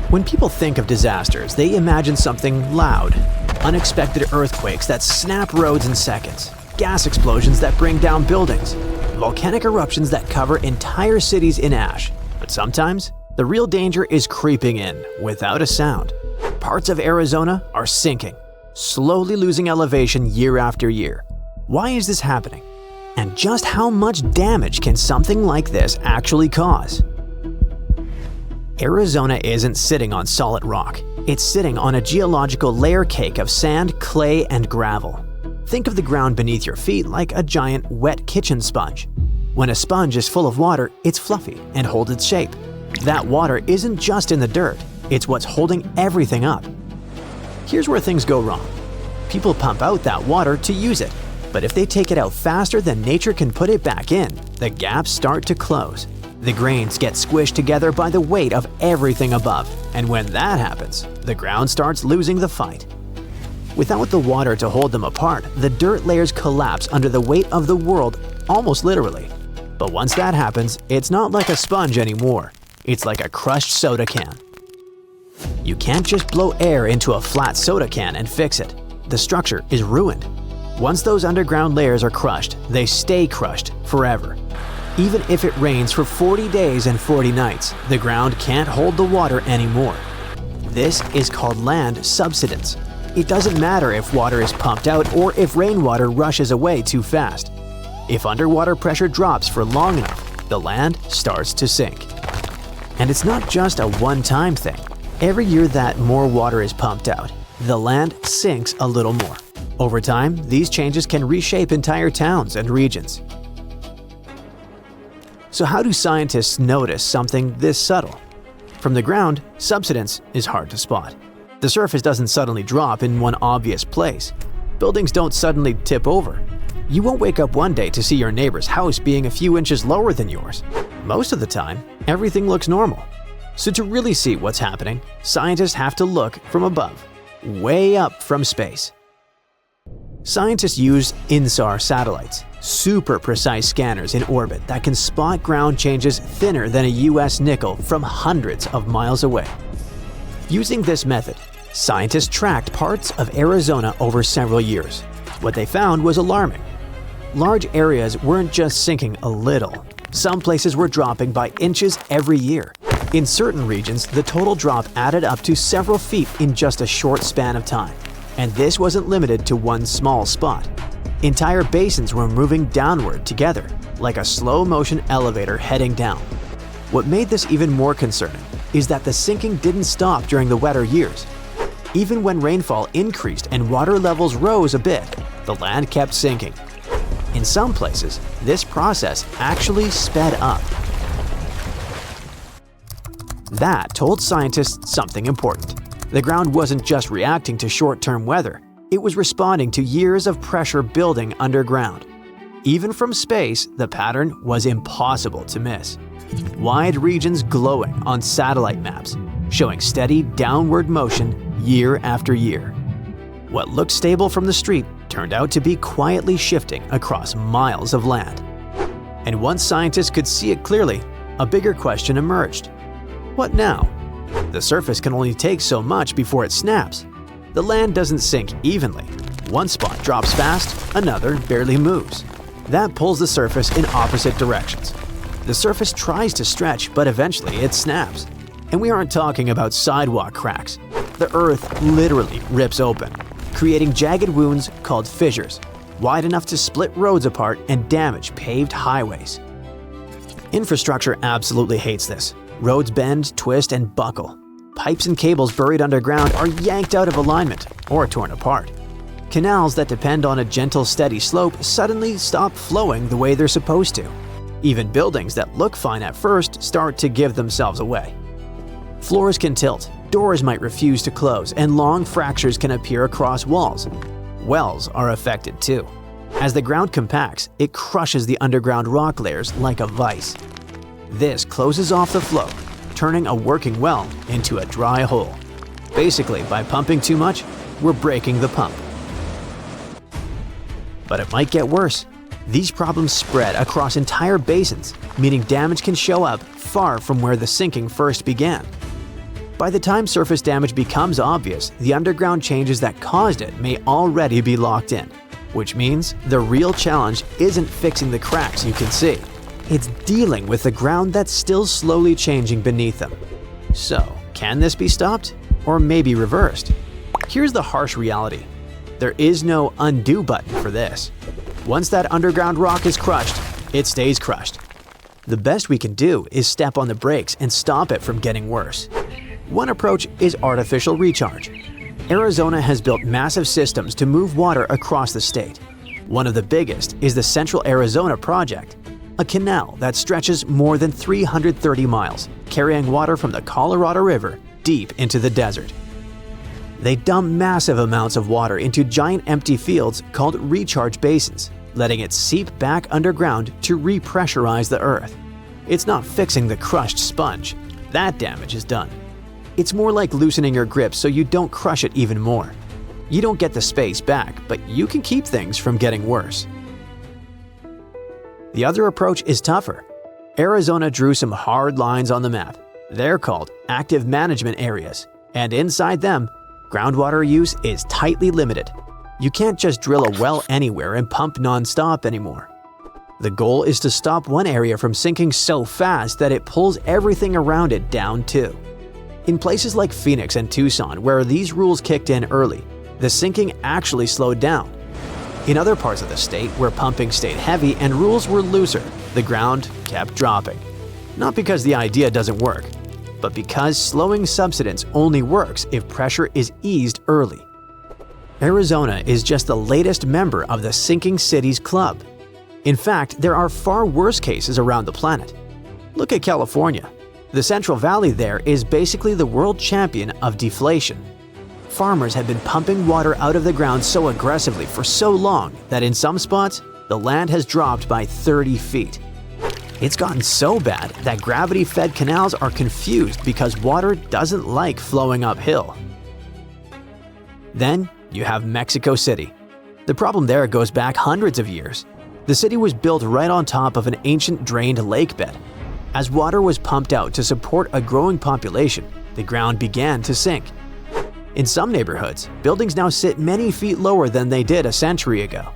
When people think of disasters, they imagine something loud. Unexpected earthquakes that snap roads in seconds, gas explosions that bring down buildings, volcanic eruptions that cover entire cities in ash. But sometimes, the real danger is creeping in without a sound. Parts of Arizona are sinking, slowly losing elevation year after year. Why is this happening? And just how much damage can something like this actually cause? Arizona isn't sitting on solid rock. It's sitting on a geological layer cake of sand, clay, and gravel. Think of the ground beneath your feet like a giant wet kitchen sponge. When a sponge is full of water, it's fluffy and holds its shape. That water isn't just in the dirt, it's what's holding everything up. Here's where things go wrong. People pump out that water to use it, but if they take it out faster than nature can put it back in, the gaps start to close. The grains get squished together by the weight of everything above, and when that happens, the ground starts losing the fight. Without the water to hold them apart, the dirt layers collapse under the weight of the world, almost literally. But once that happens, it's not like a sponge anymore. It's like a crushed soda can. You can't just blow air into a flat soda can and fix it. The structure is ruined. Once those underground layers are crushed, they stay crushed forever. Even if it rains for 40 days and 40 nights, the ground can't hold the water anymore. This is called land subsidence. It doesn't matter if water is pumped out or if rainwater rushes away too fast. If underwater pressure drops for long enough, the land starts to sink. And it's not just a one-time thing. Every year that more water is pumped out, the land sinks a little more. Over time, these changes can reshape entire towns and regions. So how do scientists notice something this subtle? From the ground, subsidence is hard to spot. The surface doesn't suddenly drop in one obvious place. Buildings don't suddenly tip over. You won't wake up one day to see your neighbor's house being a few inches lower than yours. Most of the time, everything looks normal. So to really see what's happening, scientists have to look from above, way up from space. Scientists use INSAR satellites, super precise scanners in orbit that can spot ground changes thinner than a US nickel from hundreds of miles away. Using this method, scientists tracked parts of Arizona over several years. What they found was alarming. Large areas weren't just sinking a little. Some places were dropping by inches every year. In certain regions, the total drop added up to several feet in just a short span of time. And this wasn't limited to one small spot. Entire basins were moving downward together, like a slow-motion elevator heading down. What made this even more concerning is that the sinking didn't stop during the wetter years. Even when rainfall increased and water levels rose a bit, the land kept sinking. In some places, this process actually sped up. That told scientists something important. The ground wasn't just reacting to short-term weather, it was responding to years of pressure building underground. Even from space, the pattern was impossible to miss. Wide regions glowing on satellite maps, showing steady downward motion year after year. What looked stable from the street turned out to be quietly shifting across miles of land. And once scientists could see it clearly, a bigger question emerged. What now? The surface can only take so much before it snaps. The land doesn't sink evenly. One spot drops fast, another barely moves. That pulls the surface in opposite directions. The surface tries to stretch, but eventually it snaps. And we aren't talking about sidewalk cracks. The earth literally rips open, creating jagged wounds called fissures, wide enough to split roads apart and damage paved highways. Infrastructure absolutely hates this. Roads bend, twist, and buckle. Pipes and cables buried underground are yanked out of alignment or torn apart. Canals that depend on a gentle, steady slope suddenly stop flowing the way they're supposed to. Even buildings that look fine at first start to give themselves away. Floors can tilt, doors might refuse to close, and long fractures can appear across walls. Wells are affected too. As the ground compacts, it crushes the underground rock layers like a vise. This closes off the flow, turning a working well into a dry hole. Basically, by pumping too much, we're breaking the pump. But it might get worse. These problems spread across entire basins, meaning damage can show up far from where the sinking first began. By the time surface damage becomes obvious, the underground changes that caused it may already be locked in, which means the real challenge isn't fixing the cracks you can see. It's dealing with the ground that's still slowly changing beneath them. So, can this be stopped? Or maybe reversed? Here's the harsh reality. There is no undo button for this. Once that underground rock is crushed, it stays crushed. The best we can do is step on the brakes and stop it from getting worse. One approach is artificial recharge. Arizona has built massive systems to move water across the state. One of the biggest is the Central Arizona Project, a canal that stretches more than 330 miles, carrying water from the Colorado River deep into the desert. They dump massive amounts of water into giant empty fields called recharge basins, letting it seep back underground to repressurize the earth. It's not fixing the crushed sponge. That damage is done. It's more like loosening your grip so you don't crush it even more. You don't get the space back, but you can keep things from getting worse. The other approach is tougher. Arizona drew some hard lines on the map. They're called active management areas, and inside them, groundwater use is tightly limited. You can't just drill a well anywhere and pump non-stop anymore. The goal is to stop one area from sinking so fast that it pulls everything around it down too. In places like Phoenix and Tucson, where these rules kicked in early, the sinking actually slowed down. In other parts of the state, where pumping stayed heavy and rules were looser, the ground kept dropping. Not because the idea doesn't work, but because slowing subsidence only works if pressure is eased early. Arizona is just the latest member of the Sinking Cities Club. In fact, there are far worse cases around the planet. Look at California. The Central Valley there is basically the world champion of deflation. Farmers have been pumping water out of the ground so aggressively for so long that in some spots, the land has dropped by 30 feet. It's gotten so bad that gravity-fed canals are confused because water doesn't like flowing uphill. Then you have Mexico City. The problem there goes back hundreds of years. The city was built right on top of an ancient drained lake bed. As water was pumped out to support a growing population, the ground began to sink. In some neighborhoods, buildings now sit many feet lower than they did a century ago.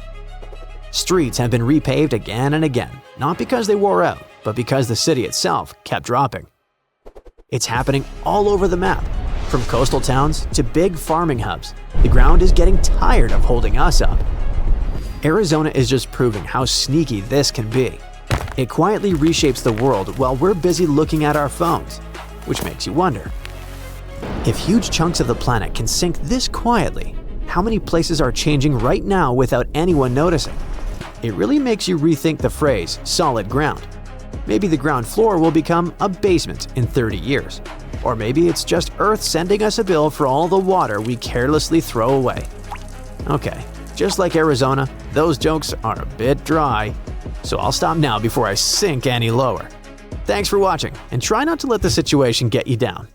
Streets have been repaved again and again, not because they wore out, but because the city itself kept dropping. It's happening all over the map, from coastal towns to big farming hubs. The ground is getting tired of holding us up. Arizona is just proving how sneaky this can be. It quietly reshapes the world while we're busy looking at our phones, which makes you wonder. If huge chunks of the planet can sink this quietly, how many places are changing right now without anyone noticing? It really makes you rethink the phrase solid ground. Maybe the ground floor will become a basement in 30 years. Or maybe it's just Earth sending us a bill for all the water we carelessly throw away. Okay, just like Arizona, those jokes are a bit dry. So I'll stop now before I sink any lower. Thanks for watching, and try not to let the situation get you down.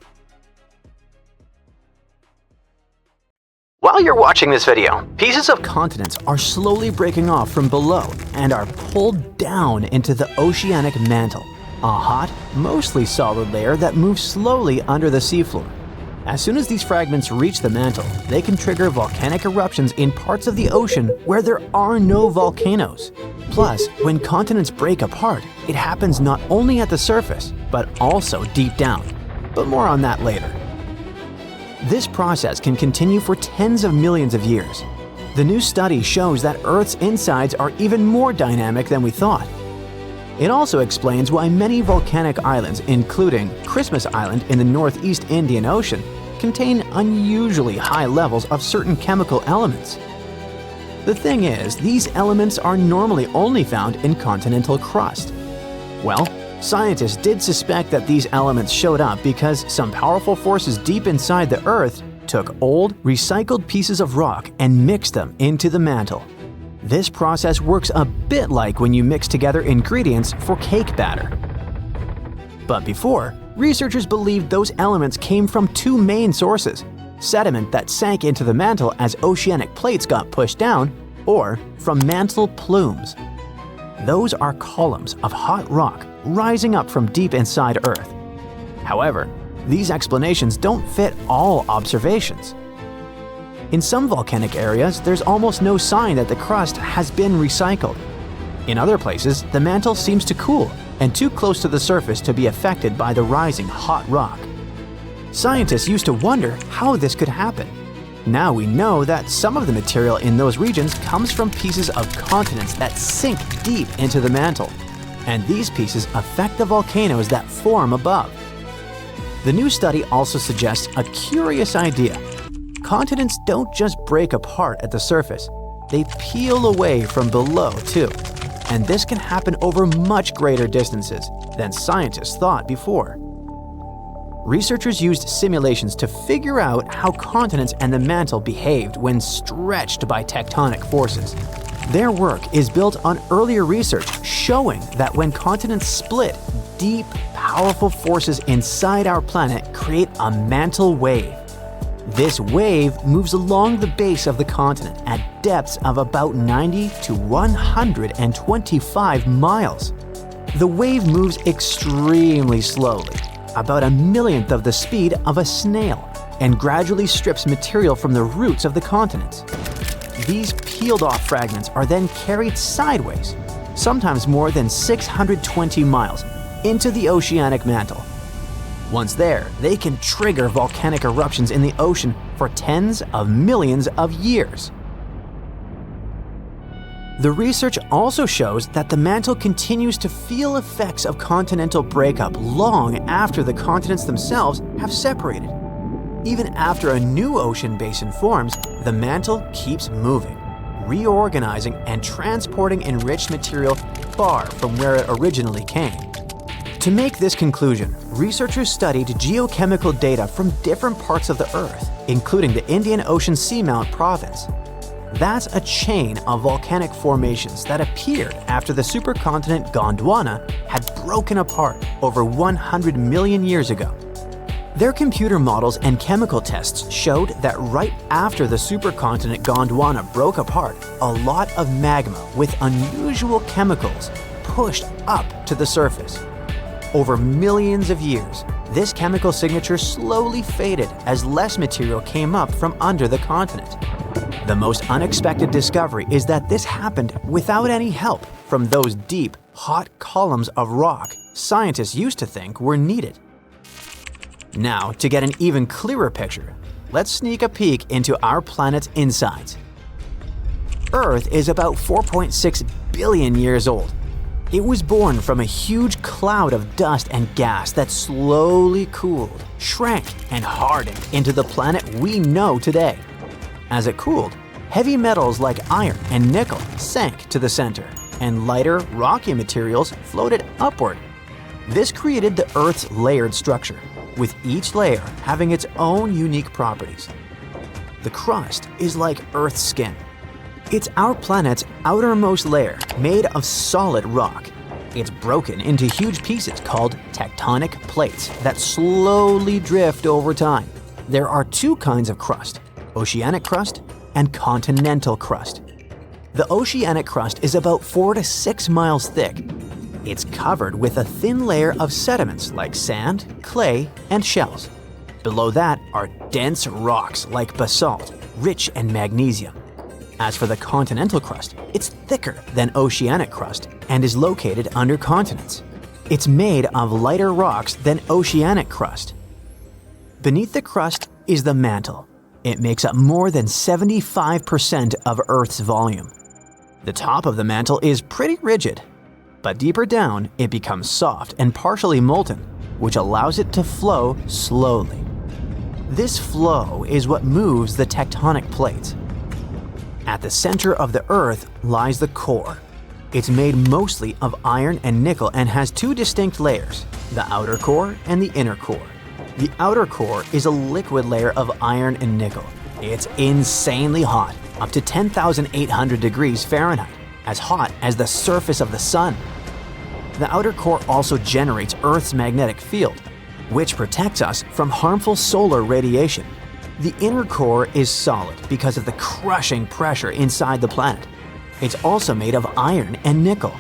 While you're watching this video, pieces of continents are slowly breaking off from below and are pulled down into the oceanic mantle, a hot, mostly solid layer that moves slowly under the seafloor. As soon as these fragments reach the mantle, they can trigger volcanic eruptions in parts of the ocean where there are no volcanoes. Plus, when continents break apart, it happens not only at the surface, but also deep down. But more on that later. This process can continue for tens of millions of years. The new study shows that Earth's insides are even more dynamic than we thought. It also explains why many volcanic islands, including Christmas Island in the Northeast Indian Ocean, contain unusually high levels of certain chemical elements. The thing is, these elements are normally only found in continental crust. Well, scientists did suspect that these elements showed up because some powerful forces deep inside the Earth took old, recycled pieces of rock and mixed them into the mantle. This process works a bit like when you mix together ingredients for cake batter. But before, researchers believed those elements came from two main sources: sediment that sank into the mantle as oceanic plates got pushed down, or from mantle plumes. Those are columns of hot rock rising up from deep inside Earth. However, these explanations don't fit all observations. In some volcanic areas, there's almost no sign that the crust has been recycled. In other places, the mantle seems to cool and too close to the surface to be affected by the rising hot rock. Scientists used to wonder how this could happen. Now we know that some of the material in those regions comes from pieces of continents that sink deep into the mantle, and these pieces affect the volcanoes that form above. The new study also suggests a curious idea. Continents don't just break apart at the surface, they peel away from below too. And this can happen over much greater distances than scientists thought before. Researchers used simulations to figure out how continents and the mantle behaved when stretched by tectonic forces. Their work is built on earlier research showing that when continents split, deep, powerful forces inside our planet create a mantle wave. This wave moves along the base of the continent at depths of about 90 to 125 miles. The wave moves extremely slowly, about a millionth of the speed of a snail, and gradually strips material from the roots of the continents. These peeled-off fragments are then carried sideways, sometimes more than 620 miles, into the oceanic mantle. Once there, they can trigger volcanic eruptions in the ocean for tens of millions of years. The research also shows that the mantle continues to feel effects of continental breakup long after the continents themselves have separated. Even after a new ocean basin forms, the mantle keeps moving, reorganizing and transporting enriched material far from where it originally came. To make this conclusion, researchers studied geochemical data from different parts of the Earth, including the Indian Ocean Seamount Province. That's a chain of volcanic formations that appeared after the supercontinent Gondwana had broken apart over 100 million years ago. Their computer models and chemical tests showed that right after the supercontinent Gondwana broke apart, a lot of magma with unusual chemicals pushed up to the surface. Over millions of years, this chemical signature slowly faded as less material came up from under the continent. The most unexpected discovery is that this happened without any help from those deep, hot columns of rock scientists used to think were needed. Now, to get an even clearer picture, let's sneak a peek into our planet's insides. Earth is about 4.6 billion years old. It was born from a huge cloud of dust and gas that slowly cooled, shrank, and hardened into the planet we know today. As it cooled, heavy metals like iron and nickel sank to the center, and lighter, rocky materials floated upward. This created the Earth's layered structure, with each layer having its own unique properties. The crust is like Earth's skin. It's our planet's outermost layer, made of solid rock. It's broken into huge pieces called tectonic plates that slowly drift over time. There are two kinds of crust: oceanic crust and continental crust. The oceanic crust is about 4 to 6 miles thick. It's covered with a thin layer of sediments like sand, clay, and shells. Below that are dense rocks like basalt, rich in magnesium. As for the continental crust, it's thicker than oceanic crust and is located under continents. It's made of lighter rocks than oceanic crust. Beneath the crust is the mantle. It makes up more than 75% of Earth's volume. The top of the mantle is pretty rigid, but deeper down it becomes soft and partially molten, which allows it to flow slowly. This flow is what moves the tectonic plates. At the center of the Earth lies the core. It's made mostly of iron and nickel and has two distinct layers, the outer core and the inner core. The outer core is a liquid layer of iron and nickel. It's insanely hot, up to 10,800 degrees Fahrenheit, as hot as the surface of the sun. The outer core also generates Earth's magnetic field, which protects us from harmful solar radiation. The inner core is solid because of the crushing pressure inside the planet. It's also made of iron and nickel.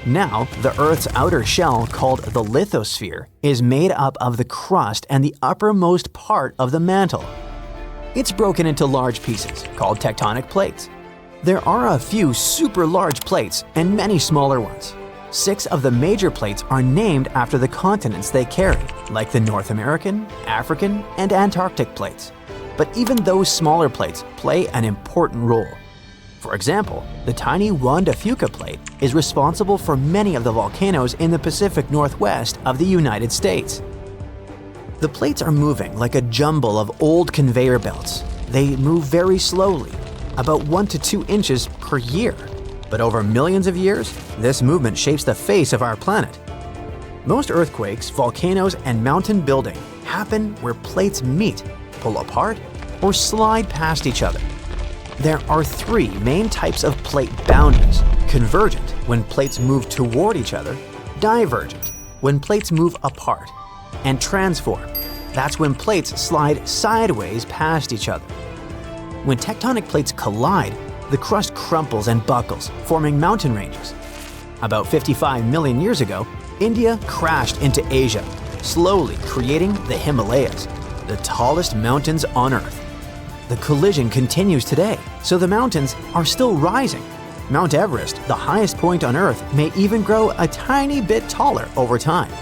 Now, the Earth's outer shell, called the lithosphere, is made up of the crust and the uppermost part of the mantle. It's broken into large pieces, called tectonic plates. There are a few super large plates and many smaller ones. 6 of the major plates are named after the continents they carry, like the North American, African, and Antarctic plates. But even those smaller plates play an important role. For example, the tiny Juan de Fuca plate is responsible for many of the volcanoes in the Pacific Northwest of the United States. The plates are moving like a jumble of old conveyor belts. They move very slowly, about 1 to 2 inches per year. But over millions of years, this movement shapes the face of our planet. Most earthquakes, volcanoes, and mountain building happen where plates meet, pull apart, or slide past each other. There are 3 main types of plate boundaries: convergent, when plates move toward each other; divergent, when plates move apart; and transform. That's when plates slide sideways past each other. When tectonic plates collide, the crust crumples and buckles, forming mountain ranges. About 55 million years ago, India crashed into Asia, slowly creating the Himalayas, the tallest mountains on Earth. The collision continues today, so the mountains are still rising. Mount Everest, the highest point on Earth, may even grow a tiny bit taller over time.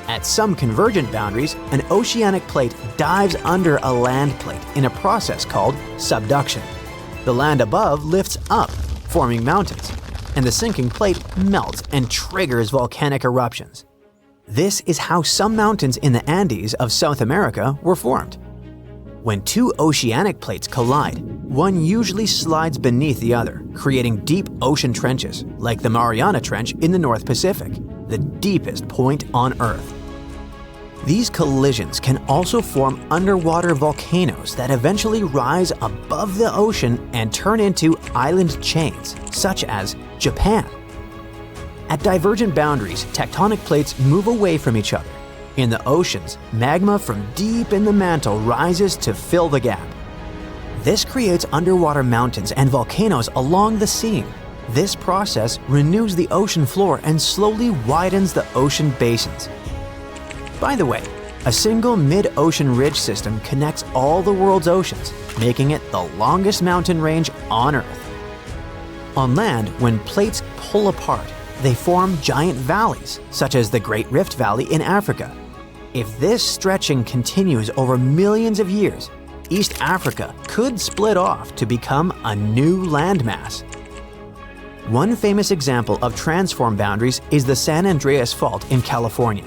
At some convergent boundaries, an oceanic plate dives under a land plate in a process called subduction. The land above lifts up, forming mountains, and the sinking plate melts and triggers volcanic eruptions. This is how some mountains in the Andes of South America were formed. When 2 oceanic plates collide, one usually slides beneath the other, creating deep ocean trenches, like the Mariana Trench in the North Pacific, the deepest point on Earth. These collisions can also form underwater volcanoes that eventually rise above the ocean and turn into island chains, such as Japan. At divergent boundaries, tectonic plates move away from each other. In the oceans, magma from deep in the mantle rises to fill the gap. This creates underwater mountains and volcanoes along the seam. This process renews the ocean floor and slowly widens the ocean basins. By the way, a single mid-ocean ridge system connects all the world's oceans, making it the longest mountain range on Earth. On land, when plates pull apart, they form giant valleys, such as the Great Rift Valley in Africa. If this stretching continues over millions of years, East Africa could split off to become a new landmass. One famous example of transform boundaries is the San Andreas Fault in California.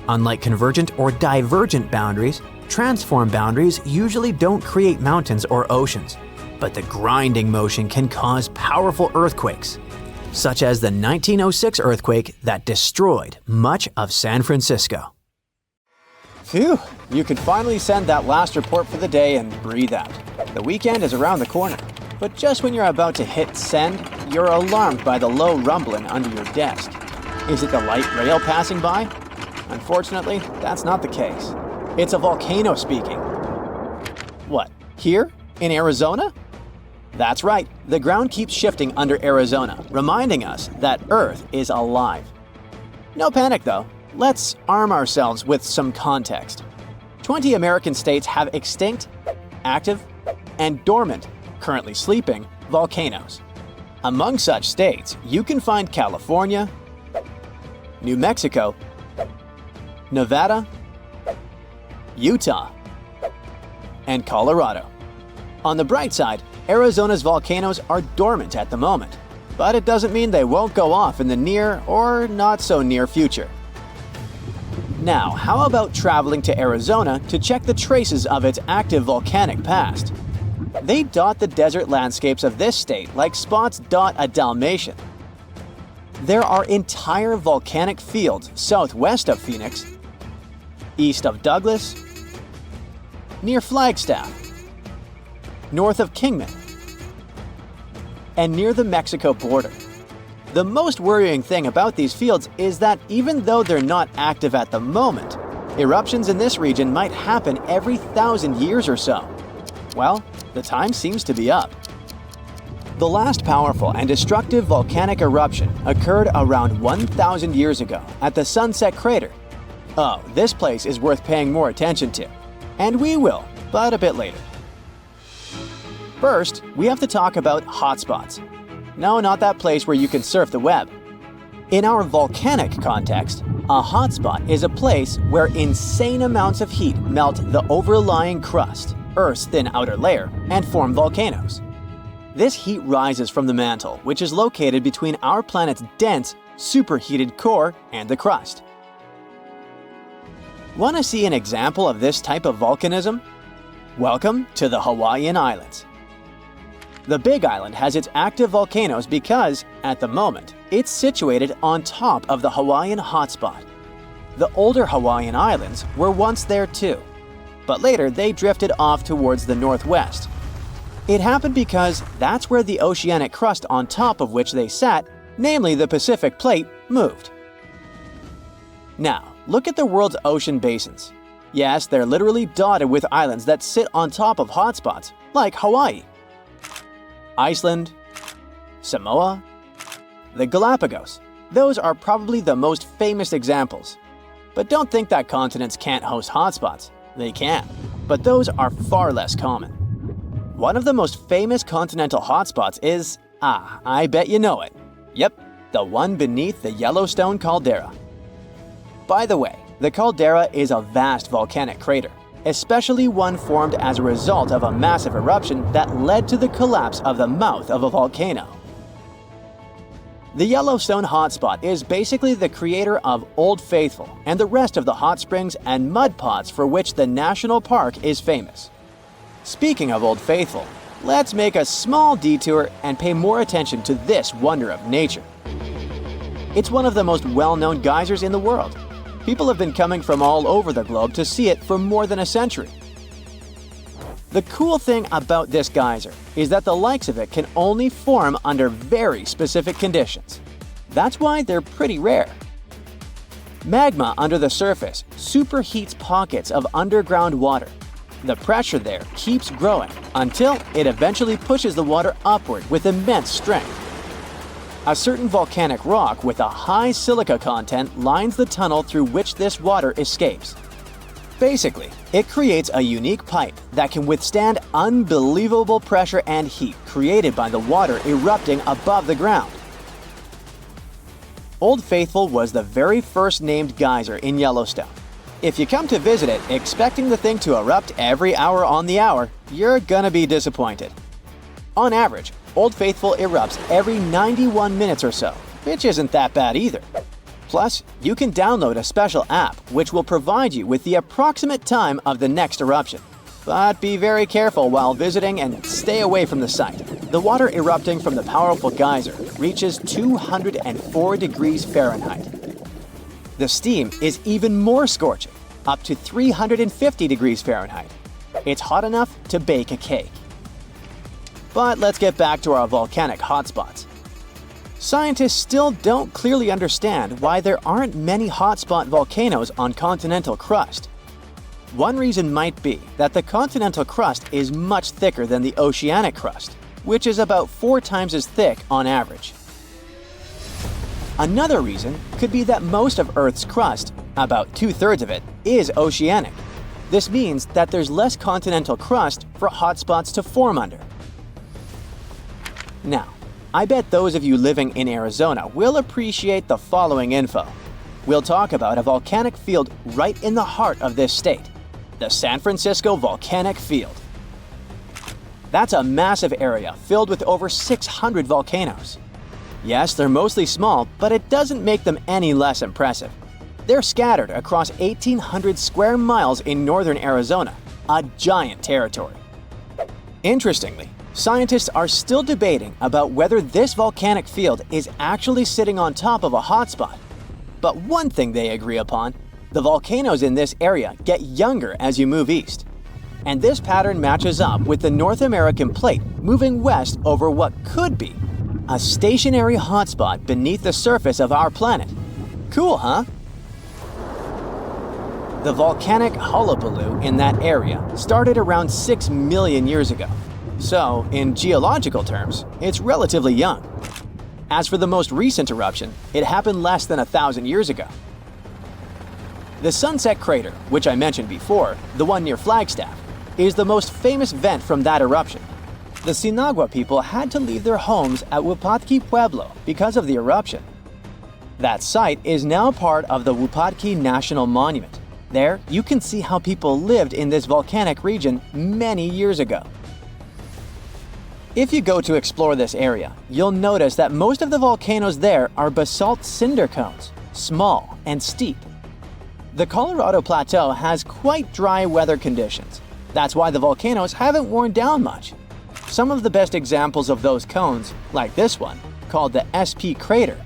Unlike convergent or divergent boundaries, transform boundaries usually don't create mountains or oceans, but the grinding motion can cause powerful earthquakes, such as the 1906 earthquake that destroyed much of San Francisco. Phew, you can finally send that last report for the day and breathe out. The weekend is around the corner, but just when you're about to hit send, you're alarmed by the low rumbling under your desk. Is it the light rail passing by? Unfortunately, that's not the case. It's a volcano speaking. What, here? In Arizona? That's right, the ground keeps shifting under Arizona, reminding us that Earth is alive. No panic though. Let's arm ourselves with some context. 20 American states have extinct, active, and dormant, currently sleeping, volcanoes. Among such states, you can find California, New Mexico, Nevada, Utah, and Colorado. On the bright side, Arizona's volcanoes are dormant at the moment, but it doesn't mean they won't go off in the near or not so near future. Now, how about traveling to Arizona to check the traces of its active volcanic past? They dot the desert landscapes of this state like spots dot a Dalmatian. There are entire volcanic fields southwest of Phoenix, east of Douglas, near Flagstaff, north of Kingman, and near the Mexico border. The most worrying thing about these fields is that even though they're not active at the moment, eruptions in this region might happen every 1,000 years or so. Well, the time seems to be up. The last powerful and destructive volcanic eruption occurred around 1,000 years ago at the Sunset Crater. Oh, this place is worth paying more attention to. And we will, but a bit later. First, we have to talk about hotspots. No, not that place where you can surf the web. In our volcanic context, a hotspot is a place where insane amounts of heat melt the overlying crust, Earth's thin outer layer, and form volcanoes. This heat rises from the mantle, which is located between our planet's dense, superheated core and the crust. Want to see an example of this type of volcanism? Welcome to the Hawaiian Islands. The Big Island has its active volcanoes because, at the moment, it's situated on top of the Hawaiian hotspot. The older Hawaiian Islands were once there too, but later they drifted off towards the northwest. It happened because that's where the oceanic crust on top of which they sat, namely the Pacific Plate, moved. Now, look at the world's ocean basins. Yes, they're literally dotted with islands that sit on top of hotspots, like Hawaii, Iceland, Samoa, the Galapagos. Those are probably the most famous examples. But don't think that continents can't host hotspots. They can, but those are far less common. One of the most famous continental hotspots is, I bet you know it. Yep, the one beneath the Yellowstone caldera. By the way, the caldera is a vast volcanic crater, especially one formed as a result of a massive eruption that led to the collapse of the mouth of a volcano. The Yellowstone hotspot is basically the creator of Old Faithful and the rest of the hot springs and mud pots for which the national park is famous. Speaking of Old Faithful, let's make a small detour and pay more attention to this wonder of nature. It's one of the most well-known geysers in the world. People have been coming from all over the globe to see it for more than a century. The cool thing about this geyser is that the likes of it can only form under very specific conditions. That's why they're pretty rare. Magma under the surface superheats pockets of underground water. The pressure there keeps growing until it eventually pushes the water upward with immense strength. A certain volcanic rock with a high silica content lines the tunnel through which this water escapes. Basically, it creates a unique pipe that can withstand unbelievable pressure and heat created by the water erupting above the ground. Old Faithful was the very first named geyser in Yellowstone. If you come to visit it expecting the thing to erupt every hour on the hour, you're gonna be disappointed. On average, Old Faithful erupts every 91 minutes or so, which isn't that bad either. Plus, you can download a special app which will provide you with the approximate time of the next eruption. But be very careful while visiting and stay away from the site. The water erupting from the powerful geyser reaches 204 degrees Fahrenheit. The steam is even more scorching, up to 350 degrees Fahrenheit. It's hot enough to bake a cake. But let's get back to our volcanic hotspots. Scientists still don't clearly understand why there aren't many hotspot volcanoes on continental crust. One reason might be that the continental crust is much thicker than the oceanic crust, which is about 4 times as thick on average. Another reason could be that most of Earth's crust, about 2/3 of it, is oceanic. This means that there's less continental crust for hotspots to form under. Now, I bet those of you living in Arizona will appreciate the following info. We'll talk about a volcanic field right in the heart of this state, the San Francisco Volcanic Field. That's a massive area filled with over 600 volcanoes. Yes, they're mostly small, but it doesn't make them any less impressive. They're scattered across 1,800 square miles in northern Arizona, a giant territory. Interestingly, scientists are still debating about whether this volcanic field is actually sitting on top of a hotspot. But one thing they agree upon, the volcanoes in this area get younger as you move east. And this pattern matches up with the North American plate moving west over what could be a stationary hotspot beneath the surface of our planet. Cool, huh? The volcanic hullabaloo in that area started around 6 million years ago. So, in geological terms, it's relatively young. As for the most recent eruption, it happened less than 1,000 years ago. The Sunset Crater, which I mentioned before, the one near Flagstaff, is the most famous vent from that eruption. The Sinagua people had to leave their homes at Wupatki Pueblo because of the eruption. That site is now part of the Wupatki National Monument. There, you can see how people lived in this volcanic region many years ago. If you go to explore this area, you'll notice that most of the volcanoes there are basalt cinder cones, small and steep. The Colorado Plateau has quite dry weather conditions. That's why the volcanoes haven't worn down much. Some of the best examples of those cones, like this one, called the SP crater,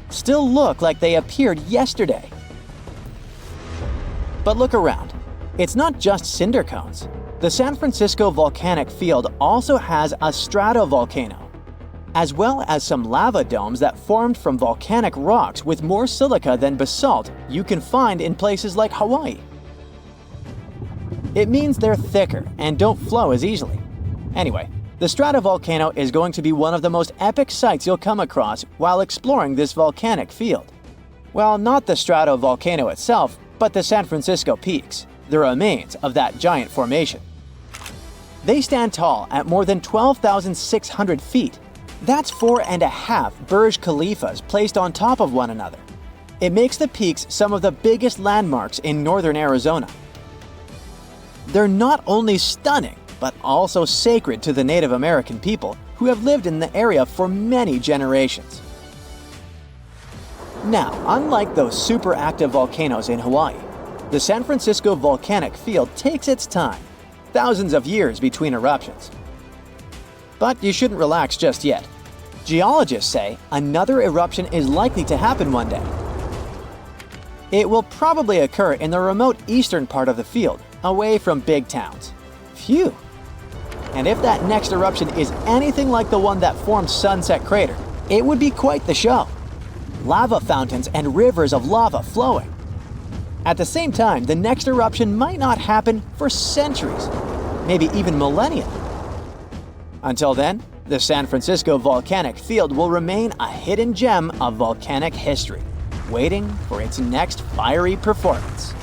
still look like they appeared yesterday. But look around. It's not just cinder cones. The San Francisco volcanic field also has a stratovolcano, as well as some lava domes that formed from volcanic rocks with more silica than basalt you can find in places like Hawaii. It means they're thicker and don't flow as easily. Anyway, the stratovolcano is going to be one of the most epic sights you'll come across while exploring this volcanic field. Well, not the stratovolcano itself, but the San Francisco peaks, the remains of that giant formation. They stand tall at more than 12,600 feet. That's 4.5 Burj Khalifas placed on top of one another. It makes the peaks some of the biggest landmarks in northern Arizona. They're not only stunning, but also sacred to the Native American people who have lived in the area for many generations. Now, unlike those super active volcanoes in Hawaii, the San Francisco volcanic field takes its time, thousands of years between eruptions. But you shouldn't relax just yet. Geologists say another eruption is likely to happen one day. It will probably occur in the remote eastern part of the field, away from big towns. Phew! And if that next eruption is anything like the one that formed Sunset Crater, it would be quite the show. Lava fountains and rivers of lava flowing. At the same time, the next eruption might not happen for centuries, maybe even millennia. Until then, the San Francisco volcanic field will remain a hidden gem of volcanic history, waiting for its next fiery performance.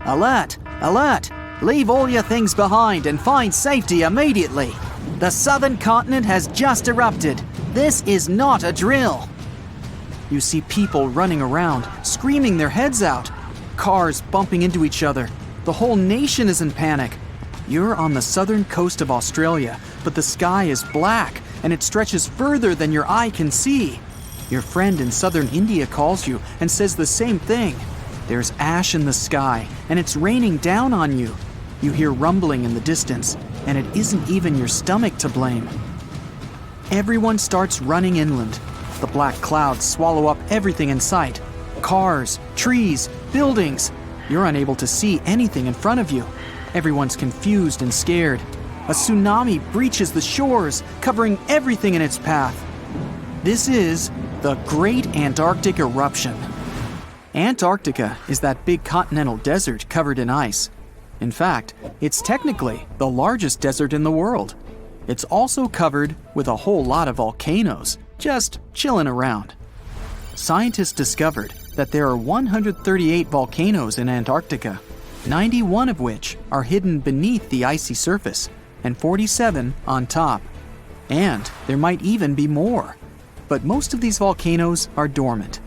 Alert! Alert! Leave all your things behind and find safety immediately. The southern continent has just erupted. This is not a drill. You see people running around, screaming their heads out. Cars bumping into each other. The whole nation is in panic. You're on the southern coast of Australia, but the sky is black and it stretches further than your eye can see. Your friend in southern India calls you and says the same thing. There's ash in the sky and it's raining down on you. You hear rumbling in the distance, and it isn't even your stomach to blame. Everyone starts running inland. The black clouds swallow up everything in sight. Cars, trees, buildings. You're unable to see anything in front of you. Everyone's confused and scared. A tsunami breaches the shores, covering everything in its path. This is the Great Antarctic Eruption. Antarctica is that big continental desert covered in ice. In fact, it's technically the largest desert in the world. It's also covered with a whole lot of volcanoes, just chilling around. Scientists discovered that there are 138 volcanoes in Antarctica, 91 of which are hidden beneath the icy surface, and 47 on top. And there might even be more. But most of these volcanoes are dormant.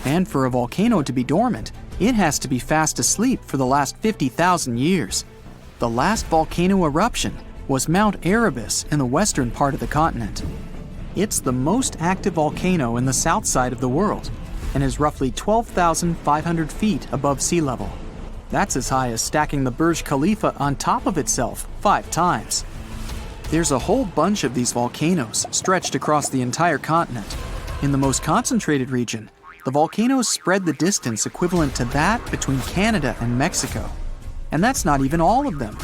And for a volcano to be dormant, it has to be fast asleep for the last 50,000 years. The last volcano eruption was Mount Erebus in the western part of the continent. It's the most active volcano in the south side of the world and is roughly 12,500 feet above sea level. That's as high as stacking the Burj Khalifa on top of itself 5 times. There's a whole bunch of these volcanoes stretched across the entire continent. In the most concentrated region, the volcanoes spread the distance equivalent to that between Canada and Mexico. And that's not even all of them.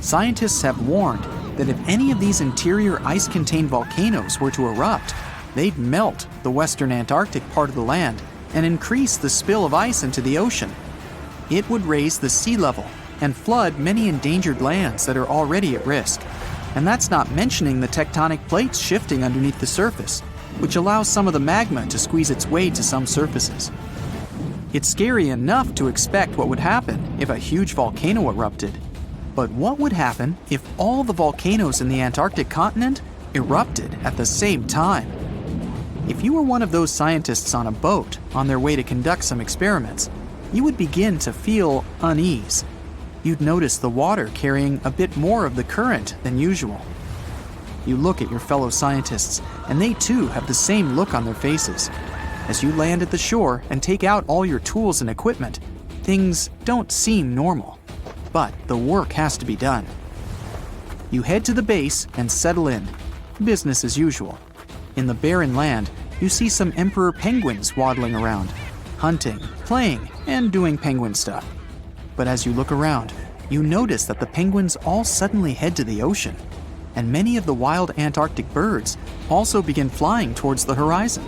Scientists have warned that if any of these interior ice-contained volcanoes were to erupt, they'd melt the western Antarctic part of the land and increase the spill of ice into the ocean. It would raise the sea level and flood many endangered lands that are already at risk. And that's not mentioning the tectonic plates shifting underneath the surface, which allows some of the magma to squeeze its way to some surfaces. It's scary enough to expect what would happen if a huge volcano erupted. But what would happen if all the volcanoes in the Antarctic continent erupted at the same time? If you were one of those scientists on a boat on their way to conduct some experiments, you would begin to feel unease. You'd notice the water carrying a bit more of the current than usual. You look at your fellow scientists, and they too have the same look on their faces. As you land at the shore and take out all your tools and equipment, things don't seem normal. But the work has to be done. You head to the base and settle in. Business as usual. In the barren land, you see some emperor penguins waddling around, hunting, playing, and doing penguin stuff. But as you look around, you notice that the penguins all suddenly head to the ocean, and many of the wild Antarctic birds also begin flying towards the horizon.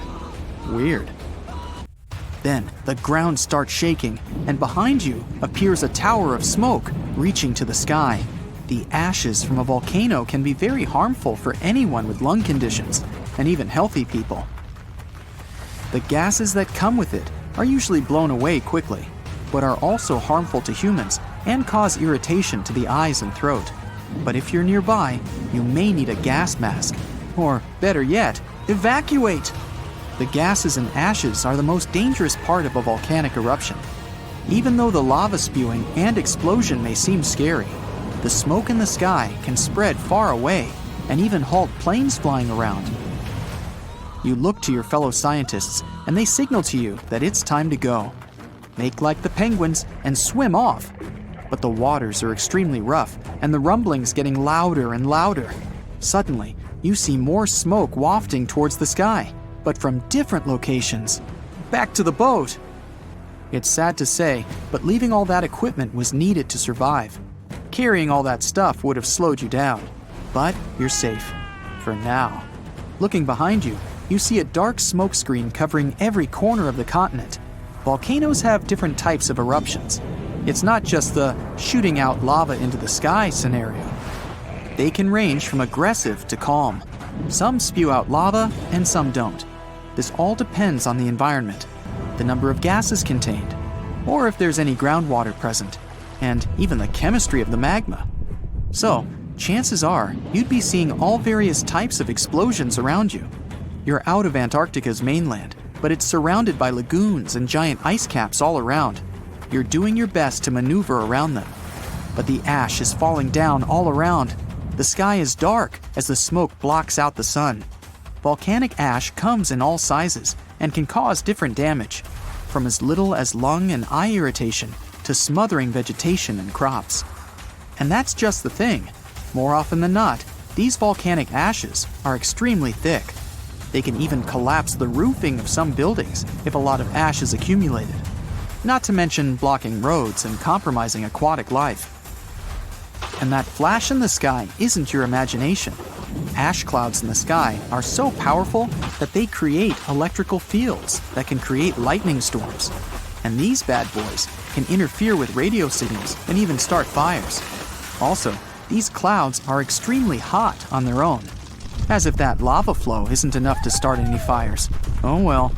Weird. Then the ground starts shaking, and behind you appears a tower of smoke reaching to the sky. The ashes from a volcano can be very harmful for anyone with lung conditions, and even healthy people. The gases that come with it are usually blown away quickly, but are also harmful to humans and cause irritation to the eyes and throat. But if you're nearby, you may need a gas mask, or better yet, evacuate! The gases and ashes are the most dangerous part of a volcanic eruption. Even though the lava spewing and explosion may seem scary, the smoke in the sky can spread far away and even halt planes flying around. You look to your fellow scientists and they signal to you that it's time to go. Make like the penguins and swim off. But the waters are extremely rough and the rumblings getting louder and louder. Suddenly, you see more smoke wafting towards the sky, but from different locations. Back to the boat! It's sad to say, but leaving all that equipment was needed to survive. Carrying all that stuff would have slowed you down. But you're safe. For now. Looking behind you, you see a dark smoke screen covering every corner of the continent. Volcanoes have different types of eruptions. It's not just the shooting out lava into the sky scenario. They can range from aggressive to calm. Some spew out lava and some don't. This all depends on the environment, the number of gases contained, or if there's any groundwater present, and even the chemistry of the magma. So, chances are you'd be seeing all various types of explosions around you. You're out of Antarctica's mainland, but it's surrounded by lagoons and giant ice caps all around. You're doing your best to maneuver around them. But the ash is falling down all around. The sky is dark as the smoke blocks out the sun. Volcanic ash comes in all sizes and can cause different damage, from as little as lung and eye irritation to smothering vegetation and crops. And that's just the thing. More often than not, these volcanic ashes are extremely thick. They can even collapse the roofing of some buildings if a lot of ash is accumulated. Not to mention blocking roads and compromising aquatic life. And that flash in the sky isn't your imagination. Ash clouds in the sky are so powerful that they create electrical fields that can create lightning storms. And these bad boys can interfere with radio signals and even start fires. Also, these clouds are extremely hot on their own. As if that lava flow isn't enough to start any fires. Oh well.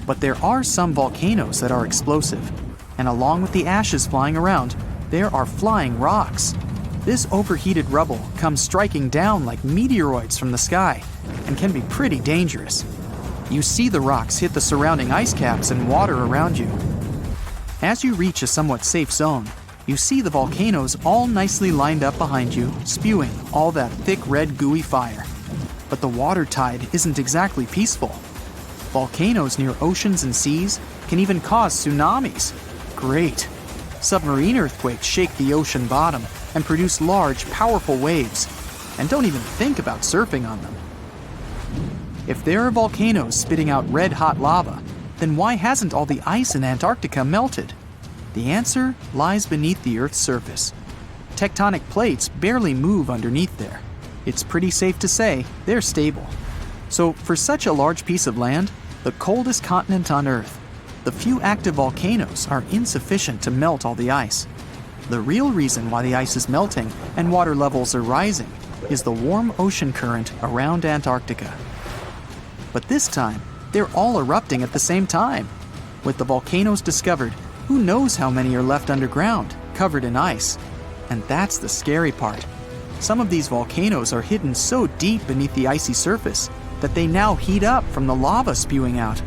But there are some volcanoes that are explosive, and along with the ashes flying around, there are flying rocks. This overheated rubble comes striking down like meteoroids from the sky and can be pretty dangerous. You see the rocks hit the surrounding ice caps and water around you. As you reach a somewhat safe zone, you see the volcanoes all nicely lined up behind you, spewing all that thick red gooey fire. But the water tide isn't exactly peaceful. Volcanoes near oceans and seas can even cause tsunamis. Great. Submarine earthquakes shake the ocean bottom and produce large, powerful waves. And don't even think about surfing on them. If there are volcanoes spitting out red-hot lava, then why hasn't all the ice in Antarctica melted? The answer lies beneath the Earth's surface. Tectonic plates barely move underneath there. It's pretty safe to say they're stable. So for such a large piece of land, the coldest continent on Earth, the few active volcanoes are insufficient to melt all the ice. The real reason why the ice is melting and water levels are rising is the warm ocean current around Antarctica. But this time, they're all erupting at the same time. With the volcanoes discovered, who knows how many are left underground, covered in ice? And that's the scary part. Some of these volcanoes are hidden so deep beneath the icy surface that they now heat up from the lava spewing out.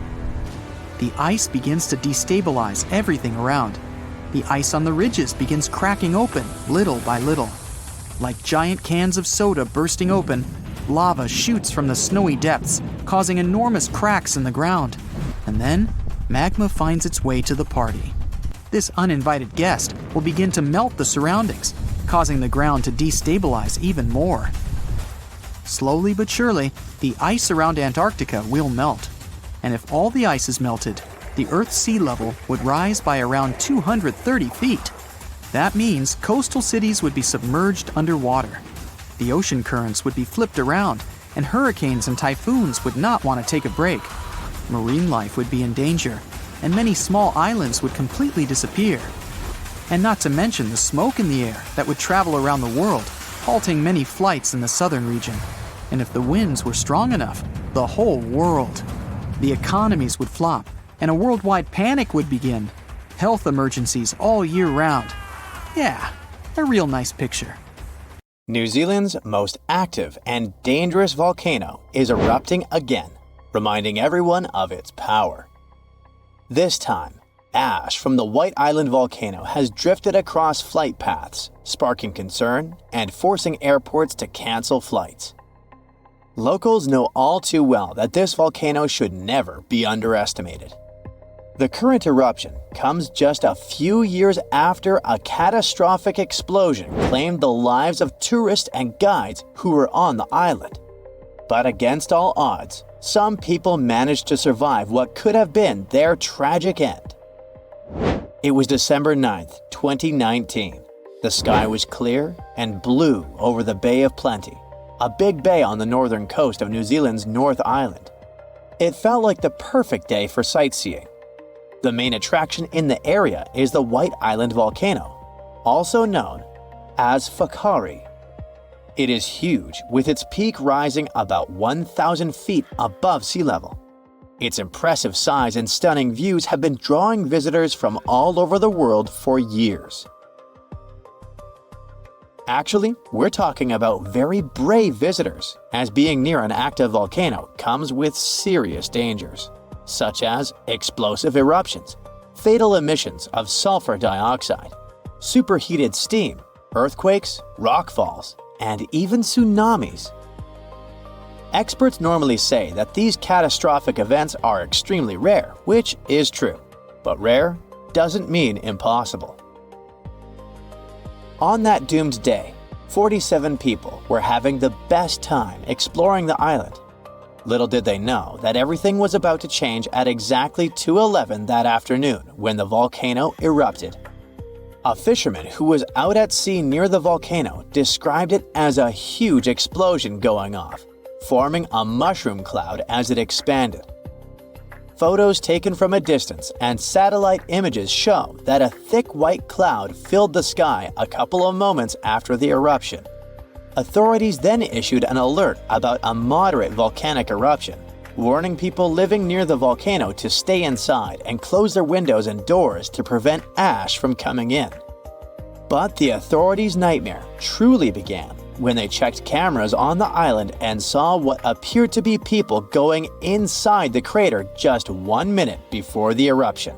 The ice begins to destabilize everything around. The ice on the ridges begins cracking open little by little. Like giant cans of soda bursting open, lava shoots from the snowy depths, causing enormous cracks in the ground. And then, magma finds its way to the party. This uninvited guest will begin to melt the surroundings, causing the ground to destabilize even more. Slowly but surely, the ice around Antarctica will melt. And if all the ice is melted, the Earth's sea level would rise by around 230 feet. That means coastal cities would be submerged underwater. The ocean currents would be flipped around, and hurricanes and typhoons would not want to take a break. Marine life would be in danger, and many small islands would completely disappear. And not to mention the smoke in the air that would travel around the world, halting many flights in the southern region. And if the winds were strong enough, the whole world. The economies would flop, and a worldwide panic would begin. Health emergencies all year round. Yeah, a real nice picture. New Zealand's most active and dangerous volcano is erupting again, reminding everyone of its power. This time, ash from the White Island volcano has drifted across flight paths, sparking concern and forcing airports to cancel flights. Locals know all too well that this volcano should never be underestimated. The current eruption comes just a few years after a catastrophic explosion claimed the lives of tourists and guides who were on the island. But against all odds, some people managed to survive what could have been their tragic end. It was December 9th, 2019. The sky was clear and blue over the Bay of Plenty, a big bay on the northern coast of New Zealand's North Island. It felt like the perfect day for sightseeing. The main attraction in the area is the White Island volcano, also known as Whakaari. It is huge, with its peak rising about 1,000 feet above sea level. Its impressive size and stunning views have been drawing visitors from all over the world for years. Actually, we're talking about very brave visitors, as being near an active volcano comes with serious dangers, such as explosive eruptions, fatal emissions of sulfur dioxide, superheated steam, earthquakes, rockfalls, and even tsunamis. Experts normally say that these catastrophic events are extremely rare, which is true, but rare doesn't mean impossible. On that doomed day, 47 people were having the best time exploring the island. Little did they know that everything was about to change at exactly 2:11 that afternoon when the volcano erupted. A fisherman who was out at sea near the volcano described it as a huge explosion going off, forming a mushroom cloud as it expanded. Photos taken from a distance and satellite images show that a thick white cloud filled the sky a couple of moments after the eruption. Authorities then issued an alert about a moderate volcanic eruption, warning people living near the volcano to stay inside and close their windows and doors to prevent ash from coming in. But the authorities' nightmare truly began when they checked cameras on the island and saw what appeared to be people going inside the crater just 1 minute before the eruption.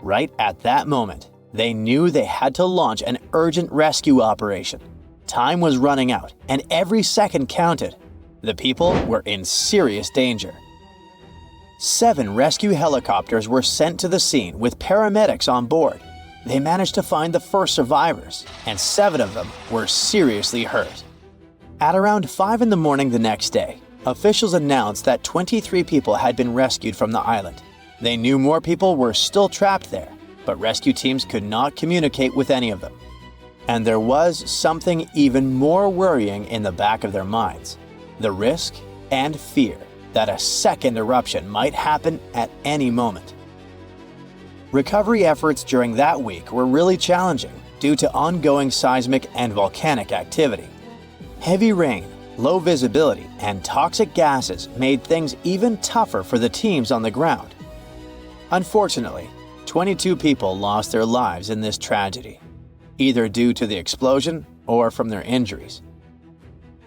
Right at that moment, they knew they had to launch an urgent rescue operation. Time was running out, and every second counted. The people were in serious danger. 7 rescue helicopters were sent to the scene with paramedics on board. They managed to find the first survivors, and 7 of them were seriously hurt. At around 5 in the morning the next day, officials announced that 23 people had been rescued from the island. They knew more people were still trapped there, but rescue teams could not communicate with any of them. And there was something even more worrying in the back of their minds: the risk and fear that a second eruption might happen at any moment. Recovery efforts during that week were really challenging due to ongoing seismic and volcanic activity. Heavy rain, low visibility, and toxic gases made things even tougher for the teams on the ground. Unfortunately, 22 people lost their lives in this tragedy, either due to the explosion or from their injuries.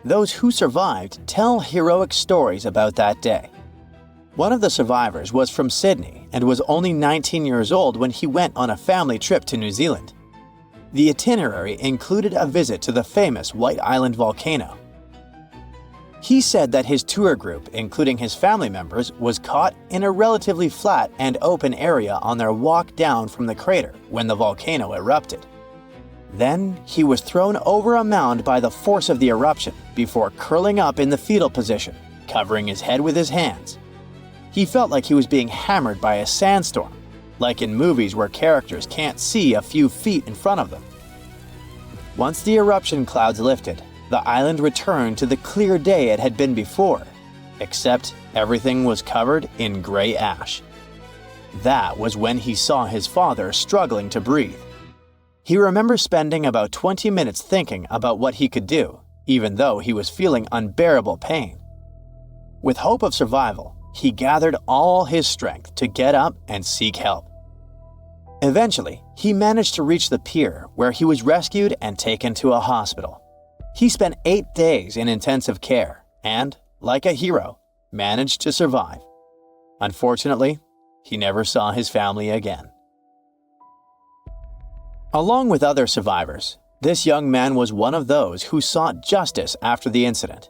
Those who survived tell heroic stories about that day. One of the survivors was from Sydney and was only 19 years old when he went on a family trip to New Zealand. The itinerary included a visit to the famous White Island volcano. He said that his tour group, including his family members, was caught in a relatively flat and open area on their walk down from the crater when the volcano erupted. Then he was thrown over a mound by the force of the eruption before curling up in the fetal position, covering his head with his hands. He felt like he was being hammered by a sandstorm, like in movies where characters can't see a few feet in front of them. Once the eruption clouds lifted, the island returned to the clear day it had been before, except everything was covered in gray ash. That was when he saw his father struggling to breathe. He remembers spending about 20 minutes thinking about what he could do, even though he was feeling unbearable pain. With hope of survival, he gathered all his strength to get up and seek help. Eventually, he managed to reach the pier where he was rescued and taken to a hospital. He spent 8 days in intensive care and, like a hero, managed to survive. Unfortunately, he never saw his family again. Along with other survivors, this young man was one of those who sought justice after the incident.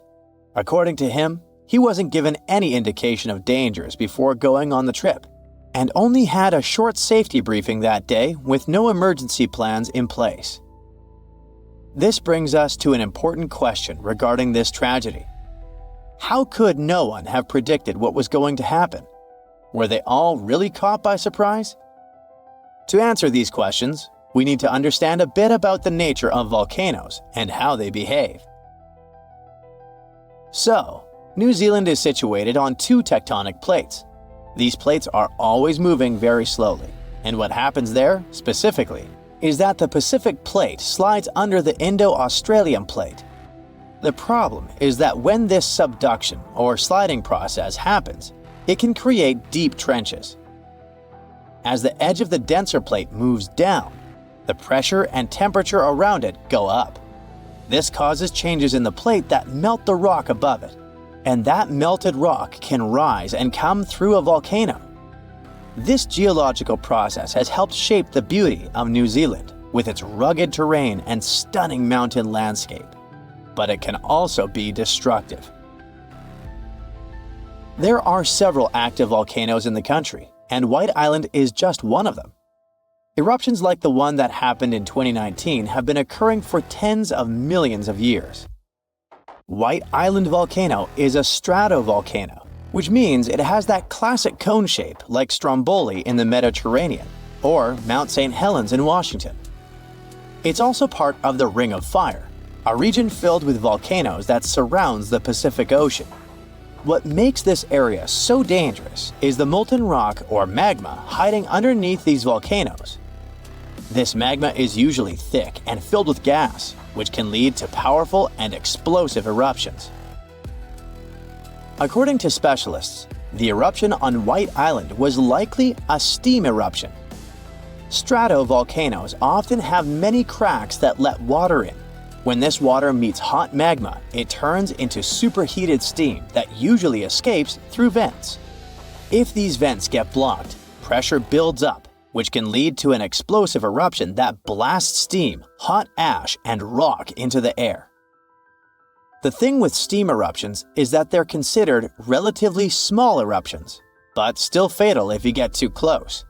According to him, he wasn't given any indication of dangers before going on the trip, and only had a short safety briefing that day with no emergency plans in place. This brings us to an important question regarding this tragedy. How could no one have predicted what was going to happen? Were they all really caught by surprise? To answer these questions, we need to understand a bit about the nature of volcanoes and how they behave. So, New Zealand is situated on 2 tectonic plates. These plates are always moving very slowly, and what happens there, specifically, is that the Pacific Plate slides under the Indo-Australian Plate. The problem is that when this subduction or sliding process happens, it can create deep trenches. As the edge of the denser plate moves down, the pressure and temperature around it go up. This causes changes in the plate that melt the rock above it, and that melted rock can rise and come through a volcano. This geological process has helped shape the beauty of New Zealand with its rugged terrain and stunning mountain landscape, but it can also be destructive. There are several active volcanoes in the country, and White Island is just one of them. Eruptions like the one that happened in 2019 have been occurring for tens of millions of years. White Island volcano is a stratovolcano, which means it has that classic cone shape like Stromboli in the Mediterranean or Mount St. Helens in Washington. It's also part of the Ring of Fire, a region filled with volcanoes that surrounds the Pacific Ocean. What makes this area so dangerous is the molten rock or magma hiding underneath these volcanoes. This magma is usually thick and filled with gas, which can lead to powerful and explosive eruptions. According to specialists, the eruption on White Island was likely a steam eruption. Stratovolcanoes often have many cracks that let water in. When this water meets hot magma, it turns into superheated steam that usually escapes through vents. If these vents get blocked, pressure builds up, which can lead to an explosive eruption that blasts steam, hot ash, and rock into the air. The thing with steam eruptions is that they're considered relatively small eruptions, but still fatal if you get too close.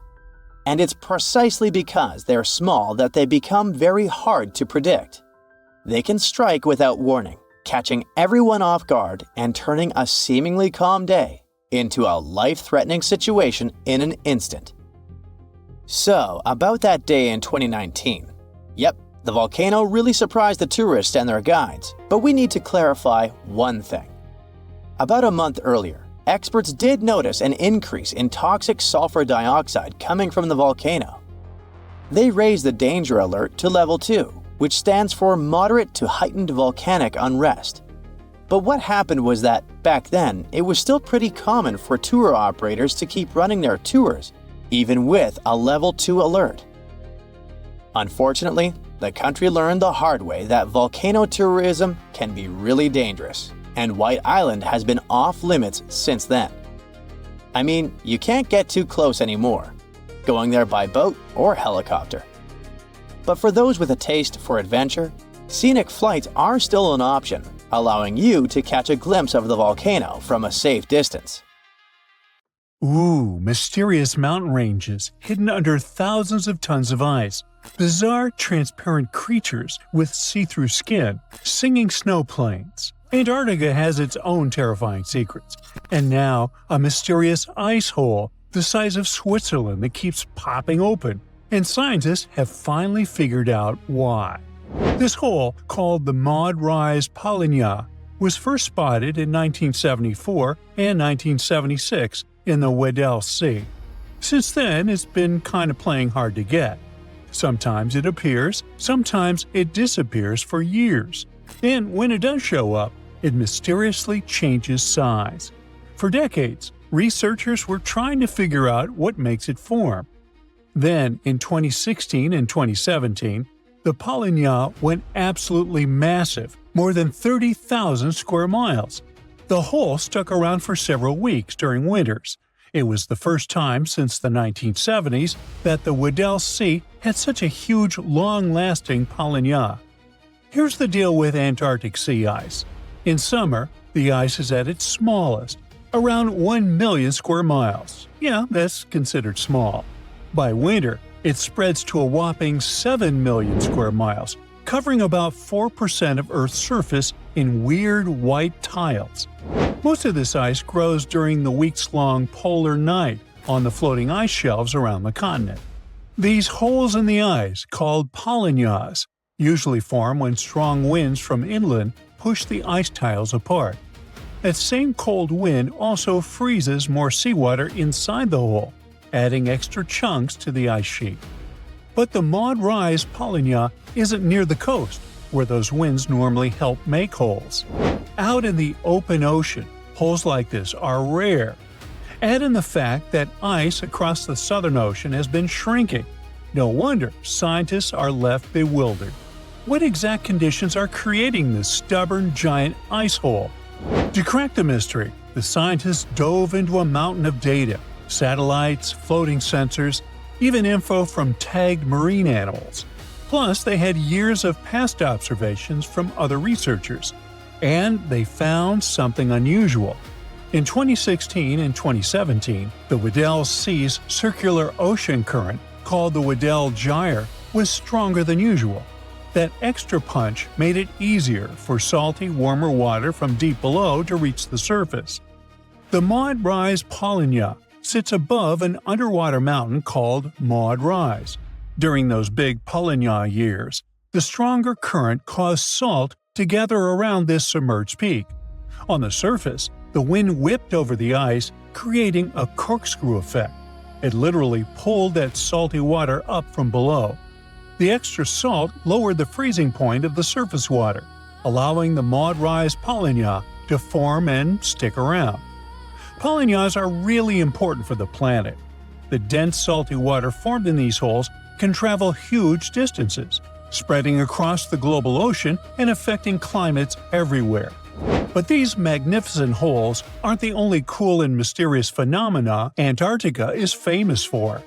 And it's precisely because they're small that they become very hard to predict. They can strike without warning, catching everyone off guard and turning a seemingly calm day into a life-threatening situation in an instant. So, about that day in 2019. Yep, the volcano really surprised the tourists and their guides, but we need to clarify one thing. About a month earlier, experts did notice an increase in toxic sulfur dioxide coming from the volcano. They raised the danger alert to level 2, which stands for moderate to heightened volcanic unrest. But what happened was that, back then, it was still pretty common for tour operators to keep running their tours, even with a level 2 alert. Unfortunately, the country learned the hard way that volcano tourism can be really dangerous, and White Island has been off limits since then. I mean, you can't get too close anymore, going there by boat or helicopter. But for those with a taste for adventure, scenic flights are still an option, allowing you to catch a glimpse of the volcano from a safe distance. Ooh, mysterious mountain ranges hidden under thousands of tons of ice. Bizarre, transparent creatures with see-through skin, singing snow plains. Antarctica has its own terrifying secrets. And now, a mysterious ice hole the size of Switzerland that keeps popping open. And scientists have finally figured out why. This hole, called the Maud Rise Polynya, was first spotted in 1974 and 1976 in the Weddell Sea. Since then, it's been kind of playing hard to get. Sometimes it appears, sometimes it disappears for years. And when it does show up, it mysteriously changes size. For decades, researchers were trying to figure out what makes it form. Then, in 2016 and 2017, the Polynya went absolutely massive, more than 30,000 square miles. The hole stuck around for several weeks during winters. It was the first time since the 1970s that the Weddell Sea had such a huge, long-lasting Polynya. Here's the deal with Antarctic sea ice. In summer, the ice is at its smallest, around 1 million square miles. Yeah, that's considered small. By winter, it spreads to a whopping 7 million square miles, covering about 4% of Earth's surface in weird white tiles. Most of this ice grows during the weeks-long polar night on the floating ice shelves around the continent. These holes in the ice, called polynyas, usually form when strong winds from inland push the ice tiles apart. That same cold wind also freezes more seawater inside the hole, adding extra chunks to the ice sheet. But the Maud Rise Polynya isn't near the coast, where those winds normally help make holes. Out in the open ocean, holes like this are rare. Add in the fact that ice across the Southern Ocean has been shrinking. No wonder scientists are left bewildered. What exact conditions are creating this stubborn giant ice hole? To crack the mystery, the scientists dove into a mountain of data: satellites, floating sensors, even info from tagged marine animals. Plus, they had years of past observations from other researchers. And they found something unusual. In 2016 and 2017, the Weddell Sea's circular ocean current, called the Weddell Gyre, was stronger than usual. That extra punch made it easier for salty, warmer water from deep below to reach the surface. The Maud Rise Polynya sits above an underwater mountain called Maud Rise. During those big Polynya years, the stronger current caused salt to gather around this submerged peak. On the surface, the wind whipped over the ice, creating a corkscrew effect. It literally pulled that salty water up from below. The extra salt lowered the freezing point of the surface water, allowing the Maud Rise Polynya to form and stick around. Polynyas are really important for the planet. The dense salty water formed in these holes can travel huge distances, spreading across the global ocean and affecting climates everywhere. But these magnificent holes aren't the only cool and mysterious phenomena Antarctica is famous for.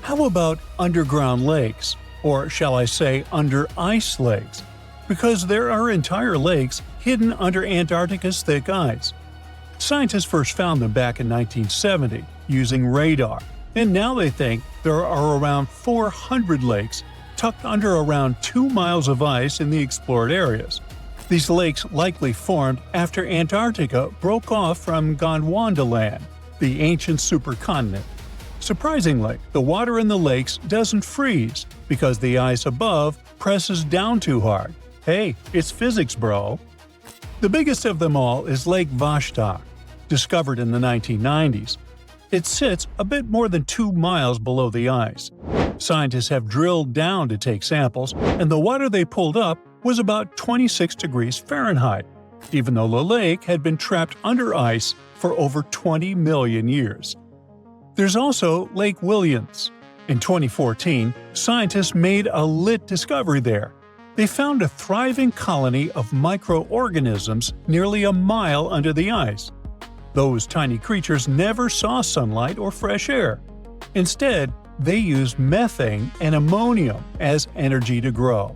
How about underground lakes? Or shall I say under-ice lakes? Because there are entire lakes hidden under Antarctica's thick ice. Scientists first found them back in 1970 using radar, and now they think there are around 400 lakes tucked under around 2 miles of ice in the explored areas. These lakes likely formed after Antarctica broke off from Gondwanaland, the ancient supercontinent. Surprisingly, the water in the lakes doesn't freeze because the ice above presses down too hard. Hey, it's physics, bro! The biggest of them all is Lake Vostok, discovered in the 1990s. It sits a bit more than 2 miles below the ice. Scientists have drilled down to take samples, and the water they pulled up was about 26 degrees Fahrenheit, even though the lake had been trapped under ice for over 20 million years. There's also Lake Williams. In 2014, scientists made a lit discovery there. They found a thriving colony of microorganisms nearly a mile under the ice. Those tiny creatures never saw sunlight or fresh air. Instead, they used methane and ammonium as energy to grow.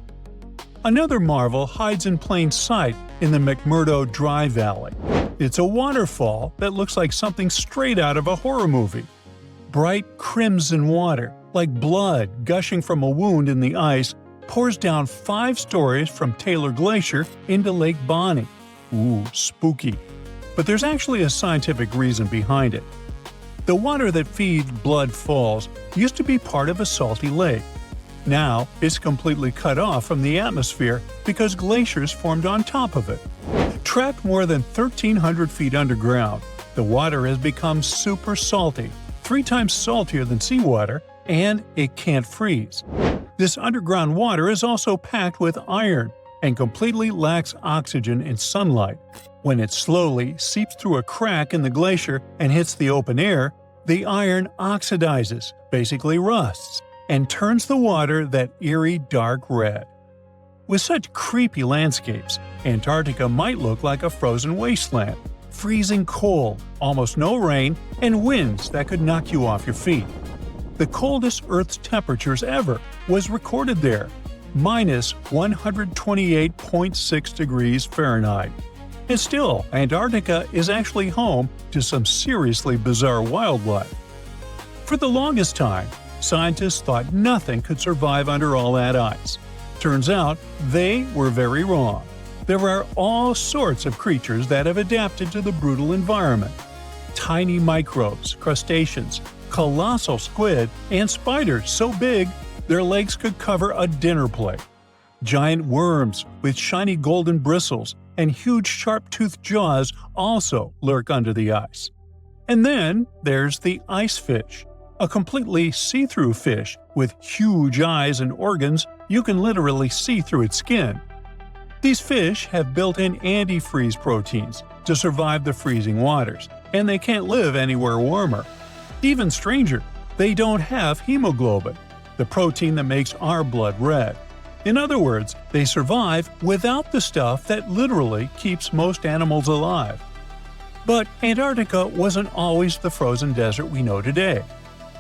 Another marvel hides in plain sight in the McMurdo Dry Valley. It's a waterfall that looks like something straight out of a horror movie. Bright crimson water, like blood gushing from a wound in the ice, pours down 5 stories from Taylor Glacier into Lake Bonny. Ooh, spooky. But there's actually a scientific reason behind it. The water that feeds Blood Falls used to be part of a salty lake. Now, it's completely cut off from the atmosphere because glaciers formed on top of it. Trapped more than 1,300 feet underground, the water has become super salty, 3 times saltier than seawater, and it can't freeze. This underground water is also packed with iron and completely lacks oxygen and sunlight. When it slowly seeps through a crack in the glacier and hits the open air, the iron oxidizes, basically rusts, and turns the water that eerie dark red. With such creepy landscapes, Antarctica might look like a frozen wasteland, freezing cold, almost no rain, and winds that could knock you off your feet. The coldest Earth's temperatures ever was recorded there, minus 128.6 degrees Fahrenheit. And still, Antarctica is actually home to some seriously bizarre wildlife. For the longest time, scientists thought nothing could survive under all that ice. Turns out, they were very wrong. There are all sorts of creatures that have adapted to the brutal environment. Tiny microbes, crustaceans, colossal squid, and spiders so big their legs could cover a dinner plate. Giant worms with shiny golden bristles and huge sharp-toothed jaws also lurk under the ice. And then there's the ice fish, a completely see-through fish with huge eyes and organs you can literally see through its skin. These fish have built-in antifreeze proteins to survive the freezing waters, and they can't live anywhere warmer. Even stranger, they don't have hemoglobin, the protein that makes our blood red. In other words, they survive without the stuff that literally keeps most animals alive. But Antarctica wasn't always the frozen desert we know today.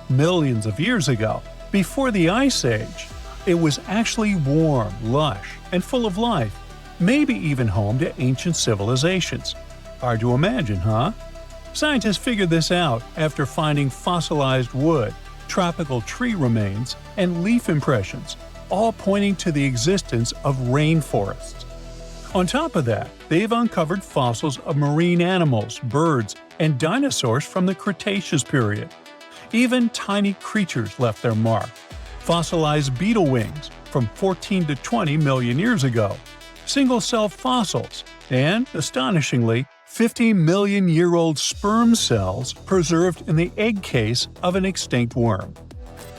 Millions of years ago, before the Ice Age, it was actually warm, lush, and full of life, maybe even home to ancient civilizations. Hard to imagine, huh? Scientists figured this out after finding fossilized wood, tropical tree remains, and leaf impressions, all pointing to the existence of rainforests. On top of that, they've uncovered fossils of marine animals, birds, and dinosaurs from the Cretaceous period. Even tiny creatures left their mark. Fossilized beetle wings from 14 to 20 million years ago, single-cell fossils, and, astonishingly, 50-million-year-old sperm cells preserved in the egg case of an extinct worm.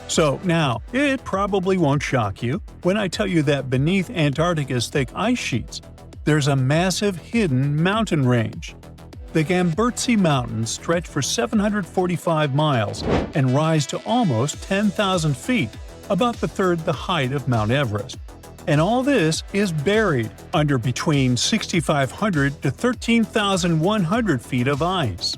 So now, it probably won't shock you when I tell you that beneath Antarctica's thick ice sheets, there's a massive hidden mountain range. The Gamburtsi Mountains stretch for 745 miles and rise to almost 10,000 feet, about the third the height of Mount Everest. And all this is buried under between 6,500 to 13,100 feet of ice.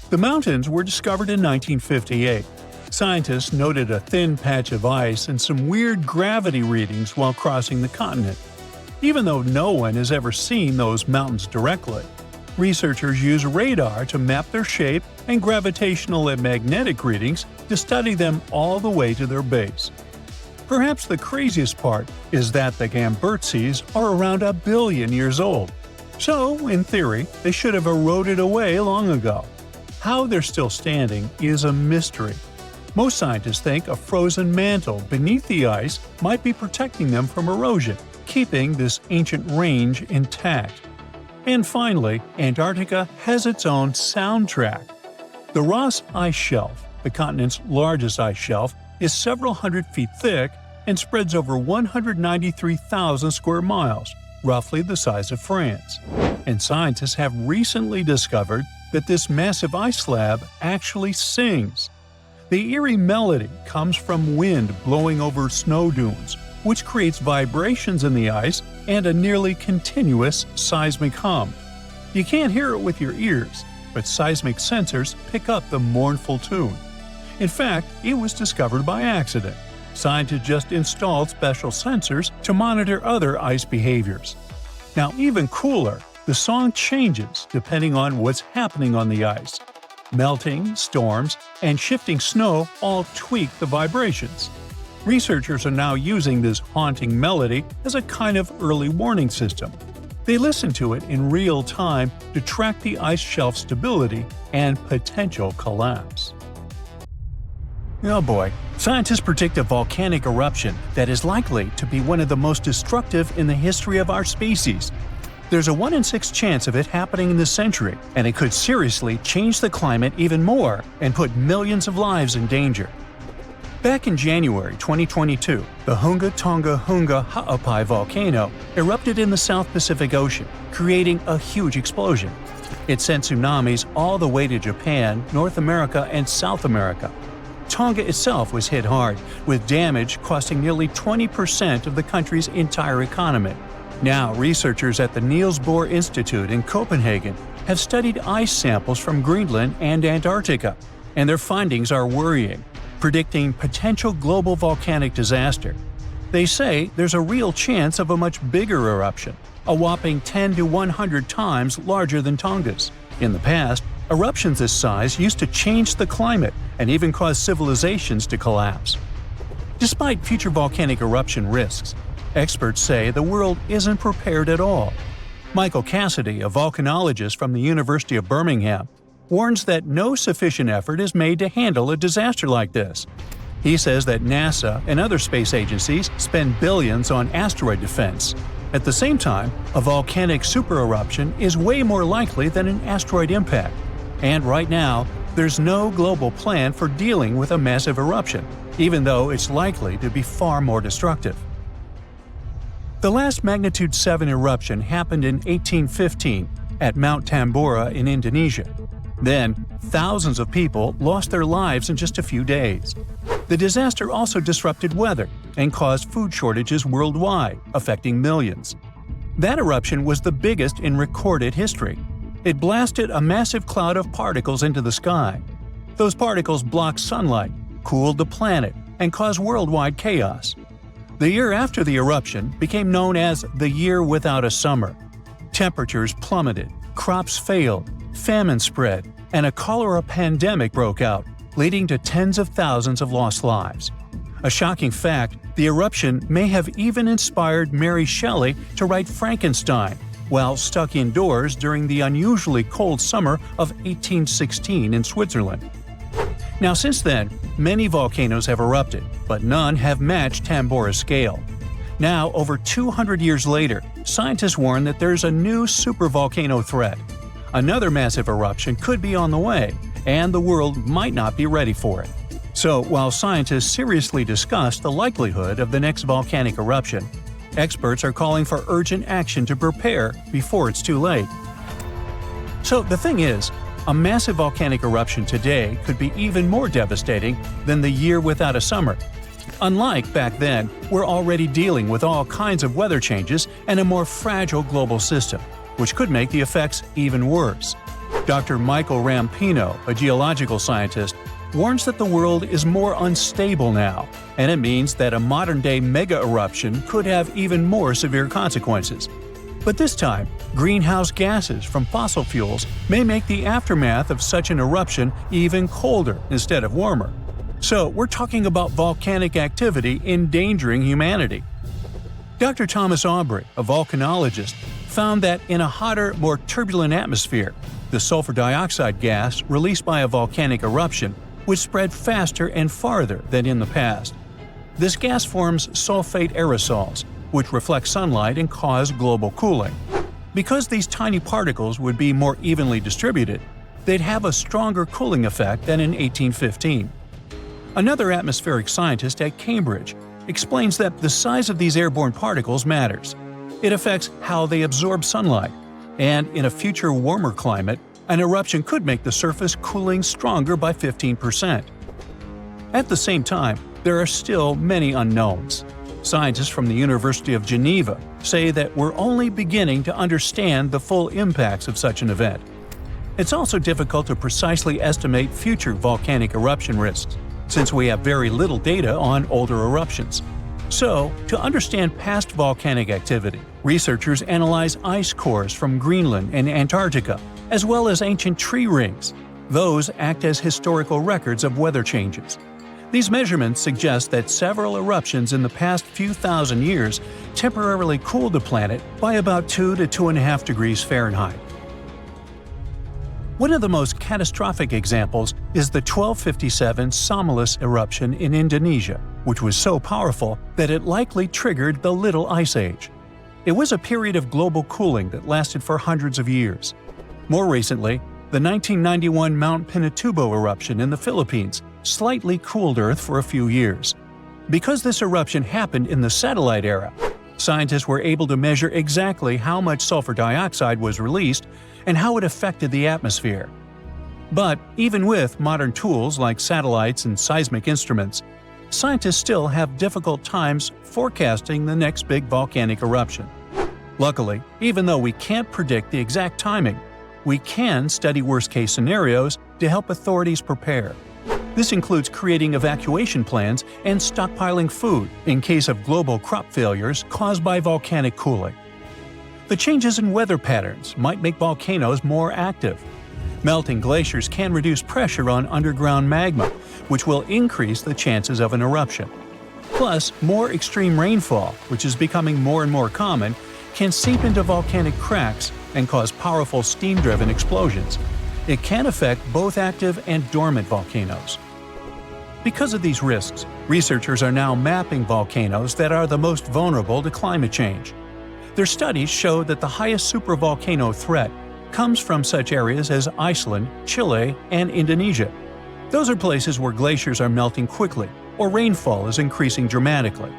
The mountains were discovered in 1958. Scientists noted a thin patch of ice and some weird gravity readings while crossing the continent. Even though no one has ever seen those mountains directly, researchers use radar to map their shape and gravitational and magnetic readings to study them all the way to their base. Perhaps the craziest part is that the Gamburtsis are around 1 billion years old. So, in theory, they should have eroded away long ago. How they're still standing is a mystery. Most scientists think a frozen mantle beneath the ice might be protecting them from erosion, keeping this ancient range intact. And finally, Antarctica has its own soundtrack. The Ross Ice Shelf, the continent's largest ice shelf, is several hundred feet thick and spreads over 193,000 square miles, roughly the size of France. And scientists have recently discovered that this massive ice slab actually sings. The eerie melody comes from wind blowing over snow dunes, which creates vibrations in the ice and a nearly continuous seismic hum. You can't hear it with your ears, but seismic sensors pick up the mournful tune. In fact, it was discovered by accident. Scientists just installed special sensors to monitor other ice behaviors. Now, even cooler, the song changes depending on what's happening on the ice. Melting, storms, and shifting snow all tweak the vibrations. Researchers are now using this haunting melody as a kind of early warning system. They listen to it in real time to track the ice shelf stability and potential collapse. Oh boy, scientists predict a volcanic eruption that is likely to be one of the most destructive in the history of our species. There's a 1 in 6 chance of it happening in this century, and it could seriously change the climate even more and put millions of lives in danger. Back in January 2022, the Hunga Tonga Hunga Ha'apai volcano erupted in the South Pacific Ocean, creating a huge explosion. It sent tsunamis all the way to Japan, North America, and South America. Tonga itself was hit hard, with damage costing nearly 20% of the country's entire economy. Now, researchers at the Niels Bohr Institute in Copenhagen have studied ice samples from Greenland and Antarctica, and their findings are worrying, predicting potential global volcanic disaster. They say there's a real chance of a much bigger eruption, a whopping 10 to 100 times larger than Tonga's. In the past, eruptions this size used to change the climate and even cause civilizations to collapse. Despite future volcanic eruption risks, experts say the world isn't prepared at all. Michael Cassidy, a volcanologist from the University of Birmingham, warns that no sufficient effort is made to handle a disaster like this. He says that NASA and other space agencies spend billions on asteroid defense. At the same time, a volcanic supereruption is way more likely than an asteroid impact. And right now, there's no global plan for dealing with a massive eruption, even though it's likely to be far more destructive. The last magnitude 7 eruption happened in 1815 at Mount Tambora in Indonesia. Then, thousands of people lost their lives in just a few days. The disaster also disrupted weather and caused food shortages worldwide, affecting millions. That eruption was the biggest in recorded history. It blasted a massive cloud of particles into the sky. Those particles blocked sunlight, cooled the planet, and caused worldwide chaos. The year after the eruption became known as the Year Without a Summer. Temperatures plummeted, crops failed, famine spread, and a cholera pandemic broke out, leading to tens of thousands of lost lives. A shocking fact, the eruption may have even inspired Mary Shelley to write Frankenstein while stuck indoors during the unusually cold summer of 1816 in Switzerland. Now, since then, many volcanoes have erupted, but none have matched Tambora's scale. Now, over 200 years later, scientists warn that there's a new supervolcano threat. Another massive eruption could be on the way, and the world might not be ready for it. So, while scientists seriously discuss the likelihood of the next volcanic eruption, experts are calling for urgent action to prepare before it's too late. So, the thing is, a massive volcanic eruption today could be even more devastating than the Year Without a Summer. Unlike back then, we're already dealing with all kinds of weather changes and a more fragile global system, which could make the effects even worse. Dr. Michael Rampino, a geological scientist, warns that the world is more unstable now, and it means that a modern-day mega-eruption could have even more severe consequences. But this time, greenhouse gases from fossil fuels may make the aftermath of such an eruption even colder instead of warmer. So we're talking about volcanic activity endangering humanity. Dr. Thomas Aubrey, a volcanologist, found that in a hotter, more turbulent atmosphere, the sulfur dioxide gas released by a volcanic eruption would spread faster and farther than in the past. This gas forms sulfate aerosols, which reflect sunlight and cause global cooling. Because these tiny particles would be more evenly distributed, they'd have a stronger cooling effect than in 1815. Another atmospheric scientist at Cambridge explains that the size of these airborne particles matters. It affects how they absorb sunlight, and in a future warmer climate, an eruption could make the surface cooling stronger by 15%. At the same time, there are still many unknowns. Scientists from the University of Geneva say that we're only beginning to understand the full impacts of such an event. It's also difficult to precisely estimate future volcanic eruption risks, since we have very little data on older eruptions. So, to understand past volcanic activity, researchers analyze ice cores from Greenland and Antarctica, as well as ancient tree rings. Those act as historical records of weather changes. These measurements suggest that several eruptions in the past few thousand years temporarily cooled the planet by about 2 to 2.5 degrees Fahrenheit. One of the most catastrophic examples is the 1257 Somalus eruption in Indonesia, which was so powerful that it likely triggered the Little Ice Age. It was a period of global cooling that lasted for hundreds of years. More recently, the 1991 Mount Pinatubo eruption in the Philippines slightly cooled Earth for a few years. Because this eruption happened in the satellite era, scientists were able to measure exactly how much sulfur dioxide was released and how it affected the atmosphere. But even with modern tools like satellites and seismic instruments, scientists still have difficult times forecasting the next big volcanic eruption. Luckily, even though we can't predict the exact timing, we can study worst-case scenarios to help authorities prepare. This includes creating evacuation plans and stockpiling food in case of global crop failures caused by volcanic cooling. The changes in weather patterns might make volcanoes more active. Melting glaciers can reduce pressure on underground magma, which will increase the chances of an eruption. Plus, more extreme rainfall, which is becoming more and more common, can seep into volcanic cracks and cause powerful steam-driven explosions. It can affect both active and dormant volcanoes. Because of these risks, researchers are now mapping volcanoes that are the most vulnerable to climate change. Their studies show that the highest supervolcano threat comes from such areas as Iceland, Chile, and Indonesia. Those are places where glaciers are melting quickly or rainfall is increasing dramatically.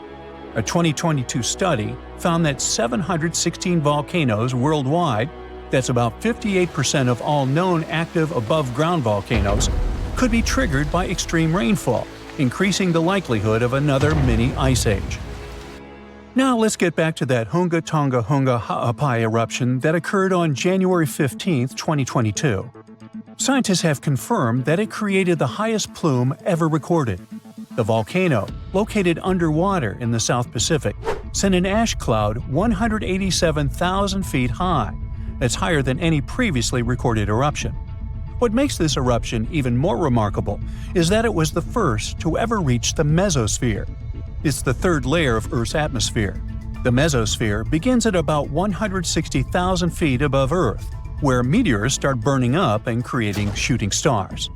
A 2022 study found that 716 volcanoes worldwide, that's about 58% of all known active above-ground volcanoes, could be triggered by extreme rainfall, increasing the likelihood of another mini ice age. Now let's get back to that Hunga Tonga Hunga Ha'apai eruption that occurred on January 15, 2022. Scientists have confirmed that it created the highest plume ever recorded. The volcano, located underwater in the South Pacific, sent an ash cloud 187,000 feet high. That's higher than any previously recorded eruption. What makes this eruption even more remarkable is that it was the first to ever reach the mesosphere. It's the third layer of Earth's atmosphere. The mesosphere begins at about 160,000 feet above Earth, where meteors start burning up and creating shooting stars.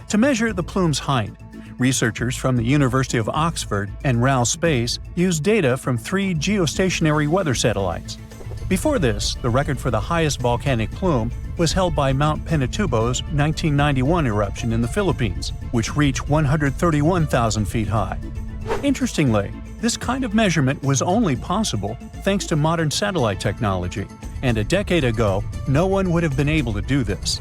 To measure the plume's height, researchers from the University of Oxford and RAL Space used data from 3 geostationary weather satellites. Before this, the record for the highest volcanic plume was held by Mount Pinatubo's 1991 eruption in the Philippines, which reached 131,000 feet high. Interestingly, this kind of measurement was only possible thanks to modern satellite technology, and a decade ago, no one would have been able to do this.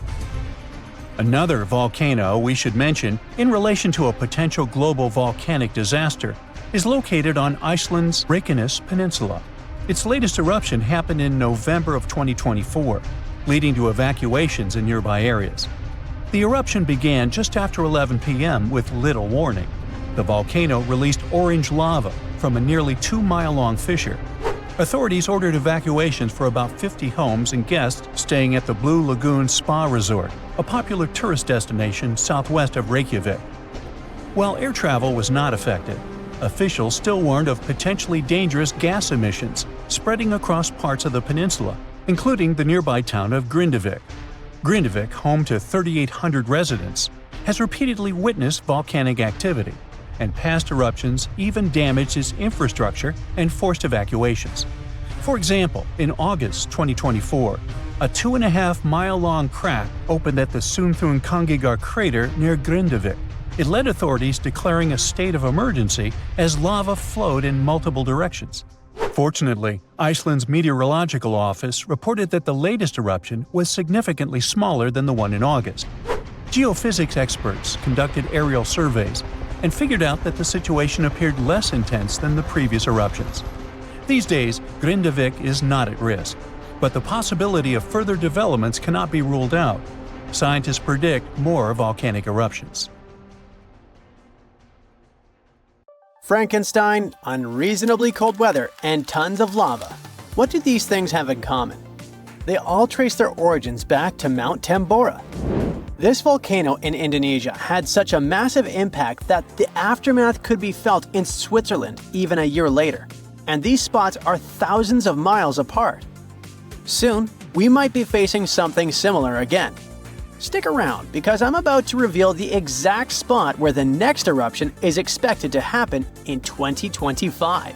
Another volcano we should mention in relation to a potential global volcanic disaster is located on Iceland's Reykjanes Peninsula. Its latest eruption happened in November of 2024, leading to evacuations in nearby areas. The eruption began just after 11 p.m. with little warning. The volcano released orange lava from a nearly 2-mile-long fissure. Authorities ordered evacuations for about 50 homes and guests staying at the Blue Lagoon Spa Resort, a popular tourist destination southwest of Reykjavik. While air travel was not affected, officials still warned of potentially dangerous gas emissions spreading across parts of the peninsula, including the nearby town of Grindavik. Grindavik, home to 3,800 residents, has repeatedly witnessed volcanic activity, and past eruptions even damaged its infrastructure and forced evacuations. For example, in August 2024, a 2.5-mile-long crack opened at the Sunthun Kangigar crater near Grindavik. It led authorities declaring a state of emergency as lava flowed in multiple directions. Fortunately, Iceland's meteorological office reported that the latest eruption was significantly smaller than the one in August. Geophysics experts conducted aerial surveys and figured out that the situation appeared less intense than the previous eruptions. These days, Grindavik is not at risk, but the possibility of further developments cannot be ruled out. Scientists predict more volcanic eruptions. Frankenstein, unreasonably cold weather, and tons of lava. What do these things have in common? They all trace their origins back to Mount Tambora. This volcano in Indonesia had such a massive impact that the aftermath could be felt in Switzerland even a year later. And these spots are thousands of miles apart. Soon, we might be facing something similar again. Stick around, because I'm about to reveal the exact spot where the next eruption is expected to happen in 2025.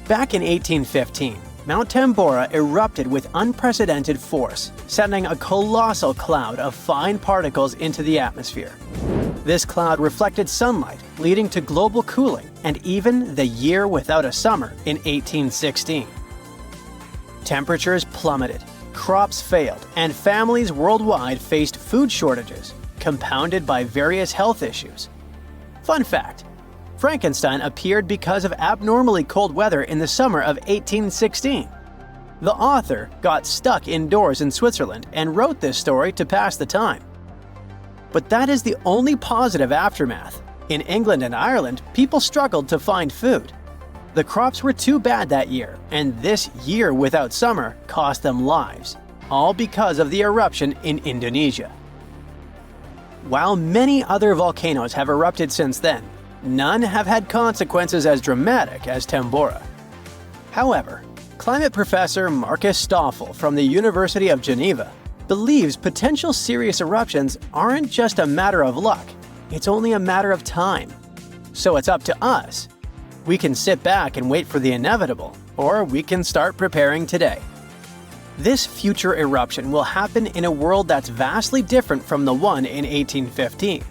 Back in 1815, Mount Tambora erupted with unprecedented force, sending a colossal cloud of fine particles into the atmosphere. This cloud reflected sunlight, leading to global cooling and even the year without a summer in 1816. Temperatures plummeted, crops failed, and families worldwide faced food shortages, compounded by various health issues. Fun fact: Frankenstein appeared because of abnormally cold weather in the summer of 1816. The author got stuck indoors in Switzerland and wrote this story to pass the time. But that is the only positive aftermath. In England and Ireland, people struggled to find food. The crops were too bad that year, and this year without summer cost them lives, all because of the eruption in Indonesia. While many other volcanoes have erupted since then, none have had consequences as dramatic as Tambora. However, climate professor Marcus Stoffel from the University of Geneva believes potential serious eruptions aren't just a matter of luck, it's only a matter of time. So it's up to us. We can sit back and wait for the inevitable, or we can start preparing today. This future eruption will happen in a world that's vastly different from the one in 1815.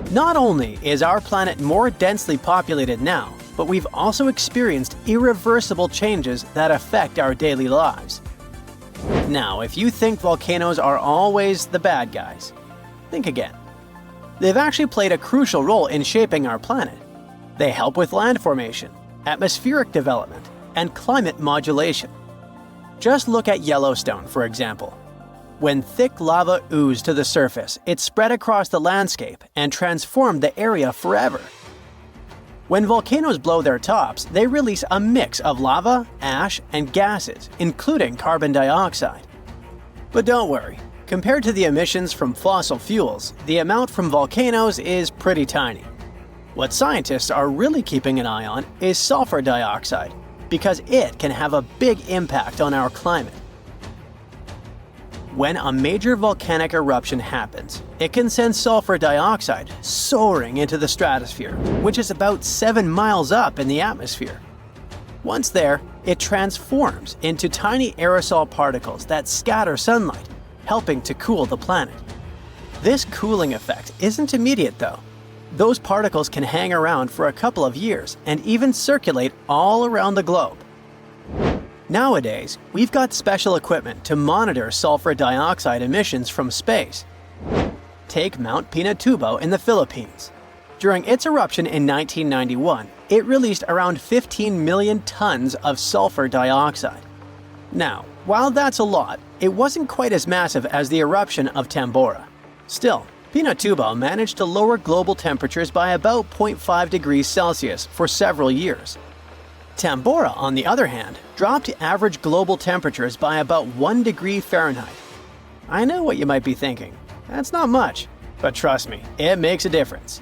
Not only is our planet more densely populated now, but we've also experienced irreversible changes that affect our daily lives. Now, if you think volcanoes are always the bad guys, think again. They've actually played a crucial role in shaping our planet. They help with land formation, atmospheric development, and climate modulation. Just look at Yellowstone, for example. When thick lava oozed to the surface, it spread across the landscape and transformed the area forever. When volcanoes blow their tops, they release a mix of lava, ash, and gases, including carbon dioxide. But don't worry, compared to the emissions from fossil fuels, the amount from volcanoes is pretty tiny. What scientists are really keeping an eye on is sulfur dioxide, because it can have a big impact on our climate. When a major volcanic eruption happens, it can send sulfur dioxide soaring into the stratosphere, which is about 7 miles up in the atmosphere. Once there, it transforms into tiny aerosol particles that scatter sunlight, helping to cool the planet. This cooling effect isn't immediate though. Those particles can hang around for a couple of years and even circulate all around the globe. Nowadays, we've got special equipment to monitor sulfur dioxide emissions from space. Take Mount Pinatubo in the Philippines. During its eruption in 1991, it released around 15 million tons of sulfur dioxide. Now, while that's a lot, it wasn't quite as massive as the eruption of Tambora. Still, Pinatubo managed to lower global temperatures by about 0.5 degrees Celsius for several years. Tambora, on the other hand, dropped average global temperatures by about 1 degree Fahrenheit. I know what you might be thinking. That's not much, but trust me, it makes a difference.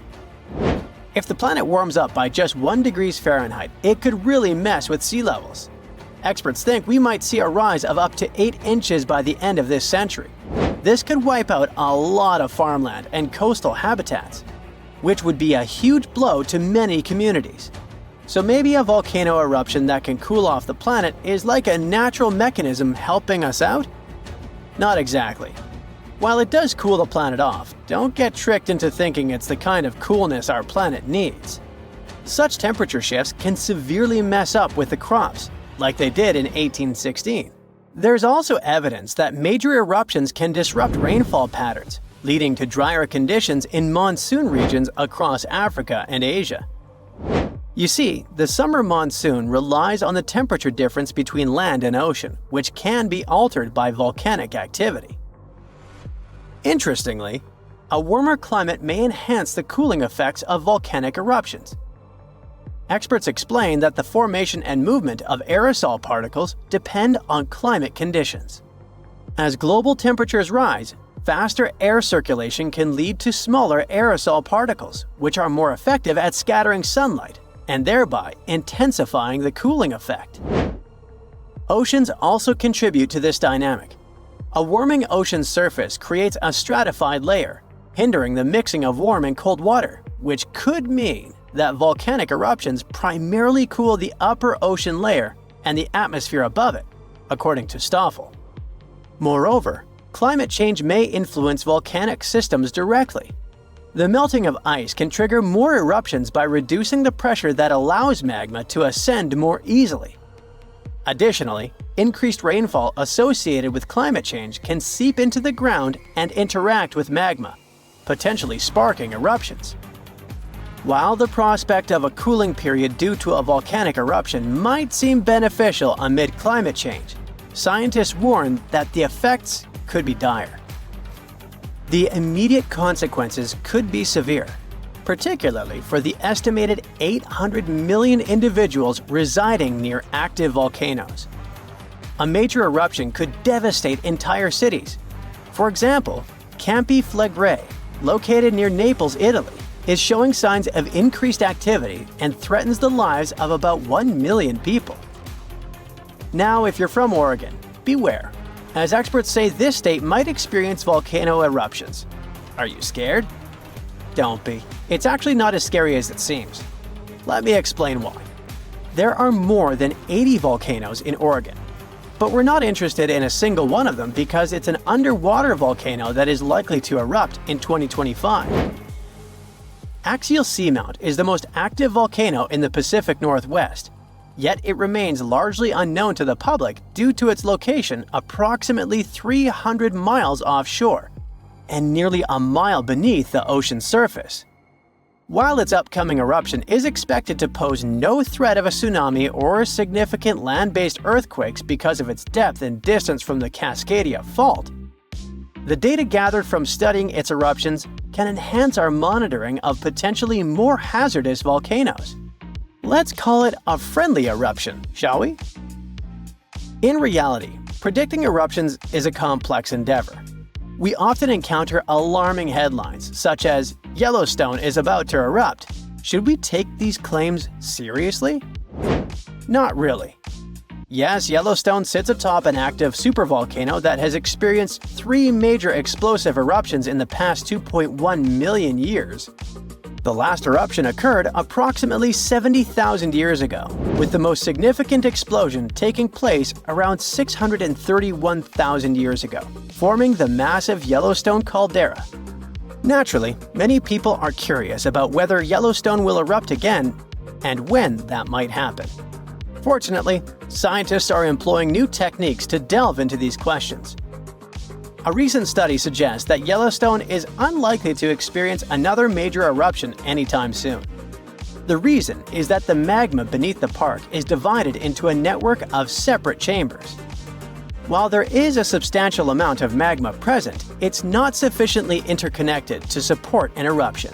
If the planet warms up by just 1 degree Fahrenheit, it could really mess with sea levels. Experts think we might see a rise of up to 8 inches by the end of this century. This could wipe out a lot of farmland and coastal habitats, which would be a huge blow to many communities. So maybe a volcano eruption that can cool off the planet is like a natural mechanism helping us out? Not exactly. While it does cool the planet off, Don't get tricked into thinking it's the kind of coolness our planet needs. Such temperature shifts can severely mess up with the crops, like they did in 1816. There's also evidence that major eruptions can disrupt rainfall patterns, leading to drier conditions in monsoon regions across Africa and Asia. You see, the summer monsoon relies on the temperature difference between land and ocean, which can be altered by volcanic activity. Interestingly, a warmer climate may enhance the cooling effects of volcanic eruptions. Experts explain that the formation and movement of aerosol particles depend on climate conditions. As global temperatures rise, faster air circulation can lead to smaller aerosol particles, which are more effective at scattering sunlight and thereby intensifying the cooling effect. Oceans also contribute to this dynamic. A warming ocean surface creates a stratified layer, hindering the mixing of warm and cold water, which could mean that volcanic eruptions primarily cool the upper ocean layer and the atmosphere above it, according to Stoffel. Moreover, climate change may influence volcanic systems directly. The melting of ice can trigger more eruptions by reducing the pressure that allows magma to ascend more easily. Additionally, increased rainfall associated with climate change can seep into the ground and interact with magma, potentially sparking eruptions. While the prospect of a cooling period due to a volcanic eruption might seem beneficial amid climate change, scientists warn that the effects could be dire. The immediate consequences could be severe, particularly for the estimated 800 million individuals residing near active volcanoes. A major eruption could devastate entire cities. For example, Campi Flegrei, located near Naples, Italy, is showing signs of increased activity and threatens the lives of about 1 million people. Now, if you're from Oregon, beware, as experts say this state might experience volcano eruptions. Are you scared? Don't be. It's actually not as scary as it seems. Let me explain why. There are more than 80 volcanoes in Oregon, but we're not interested in a single one of them because it's an underwater volcano that is likely to erupt in 2025. Axial Seamount is the most active volcano in the Pacific Northwest, yet it remains largely unknown to the public due to its location approximately 300 miles offshore and nearly a mile beneath the ocean surface. While its upcoming eruption is expected to pose no threat of a tsunami or significant land-based earthquakes because of its depth and distance from the Cascadia Fault, the data gathered from studying its eruptions can enhance our monitoring of potentially more hazardous volcanoes. Let's call it a friendly eruption, shall we? In reality, predicting eruptions is a complex endeavor. We often encounter alarming headlines, such as, "Yellowstone is about to erupt." Should we take these claims seriously? Not really. Yes, Yellowstone sits atop an active supervolcano that has experienced 3 major explosive eruptions in the past 2.1 million years. The last eruption occurred approximately 70,000 years ago, with the most significant explosion taking place around 631,000 years ago, forming the massive Yellowstone caldera. Naturally, many people are curious about whether Yellowstone will erupt again and when that might happen. Fortunately, scientists are employing new techniques to delve into these questions. A recent study suggests that Yellowstone is unlikely to experience another major eruption anytime soon. The reason is that the magma beneath the park is divided into a network of separate chambers. While there is a substantial amount of magma present, it's not sufficiently interconnected to support an eruption.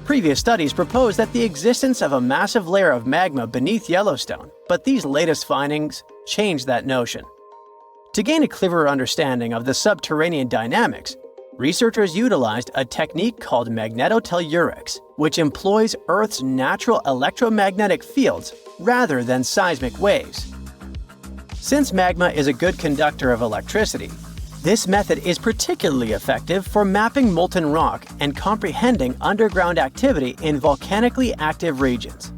Previous studies proposed that the existence of a massive layer of magma beneath Yellowstone, but these latest findings change that notion. To gain a clearer understanding of the subterranean dynamics, researchers utilized a technique called magnetotellurics, which employs Earth's natural electromagnetic fields rather than seismic waves. Since magma is a good conductor of electricity, this method is particularly effective for mapping molten rock and comprehending underground activity in volcanically active regions.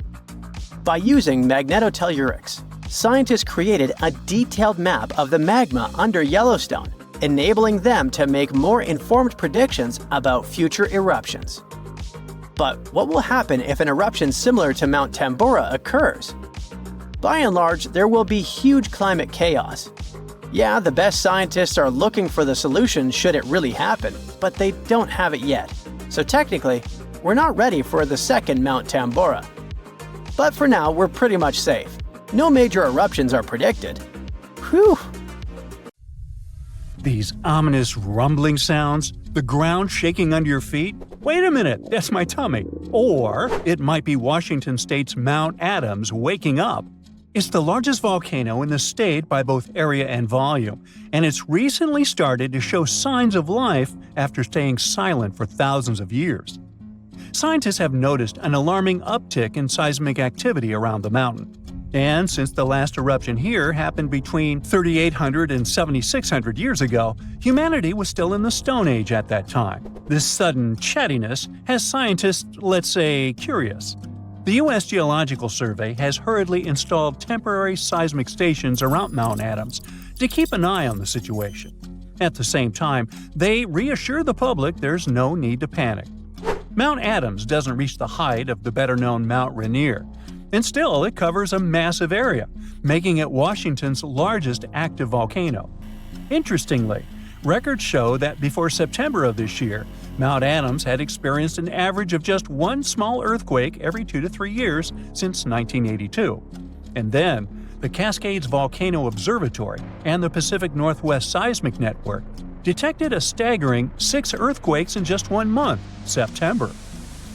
By using magnetotellurics, scientists created a detailed map of the magma under Yellowstone enabling them to make more informed predictions about future eruptions. But what will happen if an eruption similar to Mount Tambora occurs? By and large, there will be huge climate chaos. Yeah, the best scientists are looking for the solution should it really happen, but they don't have it yet. So technically, we're not ready for the second Mount Tambora. But for now, we're pretty much safe. No major eruptions are predicted. Whew! These ominous rumbling sounds, the ground shaking under your feet. Wait a minute, that's my tummy. Or it might be Washington State's Mount Adams waking up. It's the largest volcano in the state by both area and volume, and it's recently started to show signs of life after staying silent for thousands of years. Scientists have noticed an alarming uptick in seismic activity around the mountain. And since the last eruption here happened between 3,800 and 7,600 years ago, humanity was still in the Stone Age at that time. This sudden chattiness has scientists, let's say, curious. The U.S. Geological Survey has hurriedly installed temporary seismic stations around Mount Adams to keep an eye on the situation. At the same time, they reassure the public there's no need to panic. Mount Adams doesn't reach the height of the better-known Mount Rainier, and still it covers a massive area, making it Washington's largest active volcano. Interestingly, records show that before September of this year, Mount Adams had experienced an average of just one small earthquake every 2 to 3 years since 1982. And then, the Cascades Volcano Observatory and the Pacific Northwest Seismic Network detected a staggering 6 earthquakes in just 1 month, September.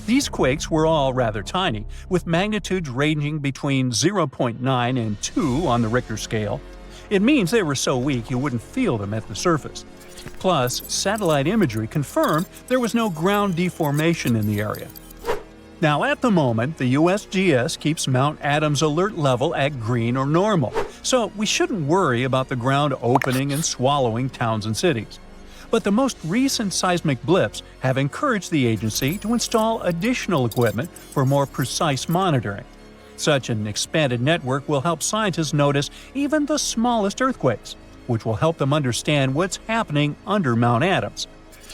These quakes were all rather tiny, with magnitudes ranging between 0.9 and 2 on the Richter scale. It means they were so weak you wouldn't feel them at the surface. Plus, satellite imagery confirmed there was no ground deformation in the area. Now, at the moment, the USGS keeps Mount Adams alert level at green or normal, so we shouldn't worry about the ground opening and swallowing towns and cities. But the most recent seismic blips have encouraged the agency to install additional equipment for more precise monitoring. Such an expanded network will help scientists notice even the smallest earthquakes, which will help them understand what's happening under Mount Adams.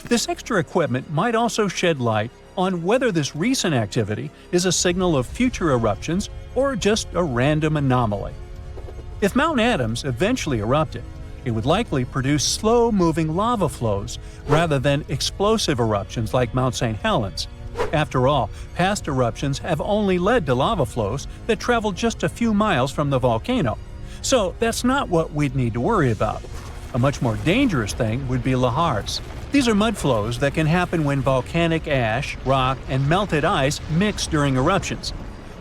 This extra equipment might also shed light on whether this recent activity is a signal of future eruptions or just a random anomaly. If Mount Adams eventually erupted, it would likely produce slow-moving lava flows rather than explosive eruptions like Mount St. Helens. After all, past eruptions have only led to lava flows that travel just a few miles from the volcano, so that's not what we'd need to worry about. A much more dangerous thing would be lahars. These are mud flows that can happen when volcanic ash, rock, and melted ice mix during eruptions.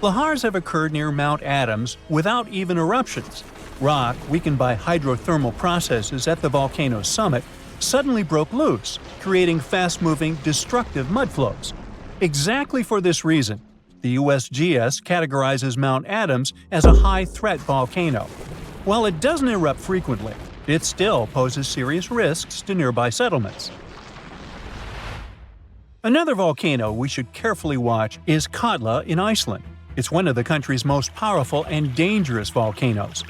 Lahars have occurred near Mount Adams without even eruptions. Rock, weakened by hydrothermal processes at the volcano's summit, suddenly broke loose, creating fast-moving, destructive mud flows. Exactly for this reason, the USGS categorizes Mount Adams as a high-threat volcano. While it doesn't erupt frequently, it still poses serious risks to nearby settlements. Another volcano we should carefully watch is Katla in Iceland. It's one of the country's most powerful and dangerous volcanoes.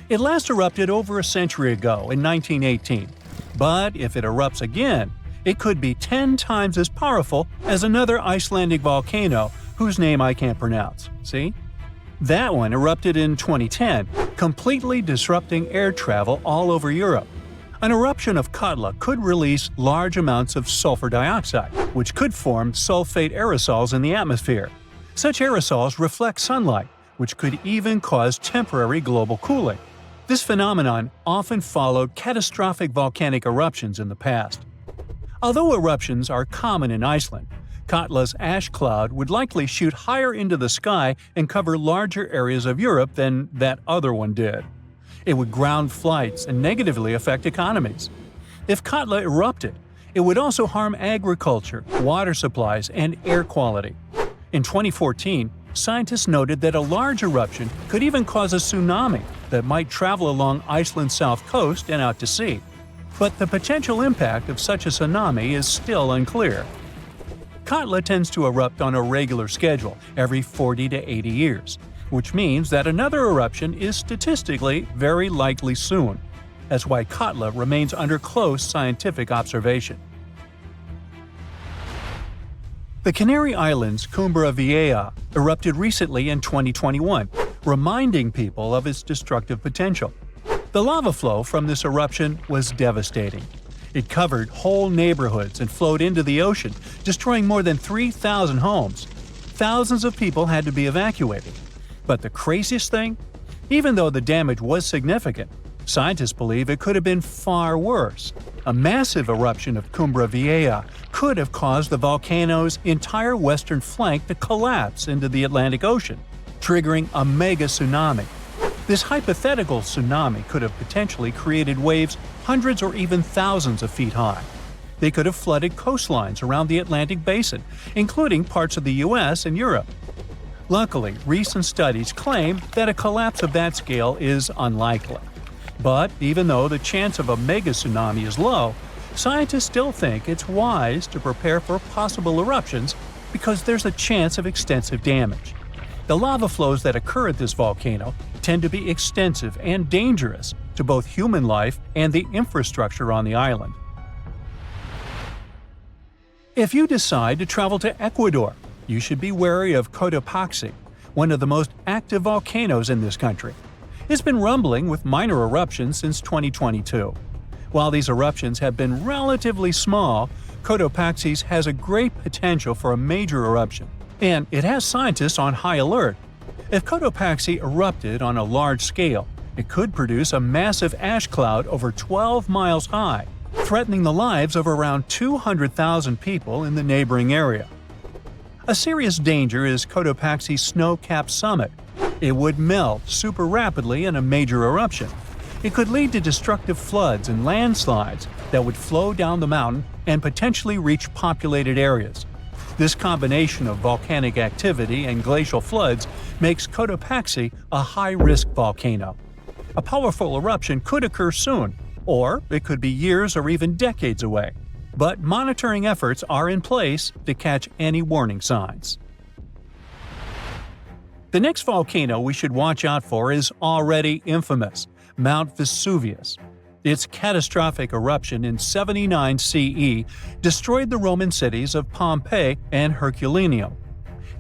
It last erupted over a century ago in 1918, but if it erupts again, it could be 10 times as powerful as another Icelandic volcano whose name I can't pronounce. See? That one erupted in 2010, completely disrupting air travel all over Europe. An eruption of Katla could release large amounts of sulfur dioxide, which could form sulfate aerosols in the atmosphere. Such aerosols reflect sunlight, which could even cause temporary global cooling. This phenomenon often followed catastrophic volcanic eruptions in the past. Although eruptions are common in Iceland, Katla's ash cloud would likely shoot higher into the sky and cover larger areas of Europe than that other one did. It would ground flights and negatively affect economies. If Katla erupted, it would also harm agriculture, water supplies, and air quality. In 2014, scientists noted that a large eruption could even cause a tsunami that might travel along Iceland's south coast and out to sea. But the potential impact of such a tsunami is still unclear. Katla tends to erupt on a regular schedule every 40 to 80 years, which means that another eruption is statistically very likely soon. That's why Katla remains under close scientific observation. The Canary Islands' Cumbre Vieja erupted recently in 2021, reminding people of its destructive potential. The lava flow from this eruption was devastating. It covered whole neighborhoods and flowed into the ocean, destroying more than 3,000 homes. Thousands of people had to be evacuated. But the craziest thing? Even though the damage was significant, scientists believe it could have been far worse. A massive eruption of Cumbre Vieja could have caused the volcano's entire western flank to collapse into the Atlantic Ocean, triggering a mega tsunami. This hypothetical tsunami could have potentially created waves hundreds or even thousands of feet high. They could have flooded coastlines around the Atlantic basin, including parts of the US and Europe. Luckily, recent studies claim that a collapse of that scale is unlikely. But even though the chance of a mega tsunami is low, scientists still think it's wise to prepare for possible eruptions because there's a chance of extensive damage. The lava flows that occur at this volcano tend to be extensive and dangerous to both human life and the infrastructure on the island. If you decide to travel to Ecuador, you should be wary of Cotopaxi, one of the most active volcanoes in this country. It's been rumbling with minor eruptions since 2022. While these eruptions have been relatively small, Cotopaxi has a great potential for a major eruption, and it has scientists on high alert. If Cotopaxi erupted on a large scale, it could produce a massive ash cloud over 12 miles high, threatening the lives of around 200,000 people in the neighboring area. A serious danger is Cotopaxi's snow-capped summit. It would melt super rapidly in a major eruption. It could lead to destructive floods and landslides that would flow down the mountain and potentially reach populated areas. This combination of volcanic activity and glacial floods makes Cotopaxi a high-risk volcano. A powerful eruption could occur soon, or it could be years or even decades away. But monitoring efforts are in place to catch any warning signs. The next volcano we should watch out for is already infamous, Mount Vesuvius. Its catastrophic eruption in 79 CE destroyed the Roman cities of Pompeii and Herculaneum.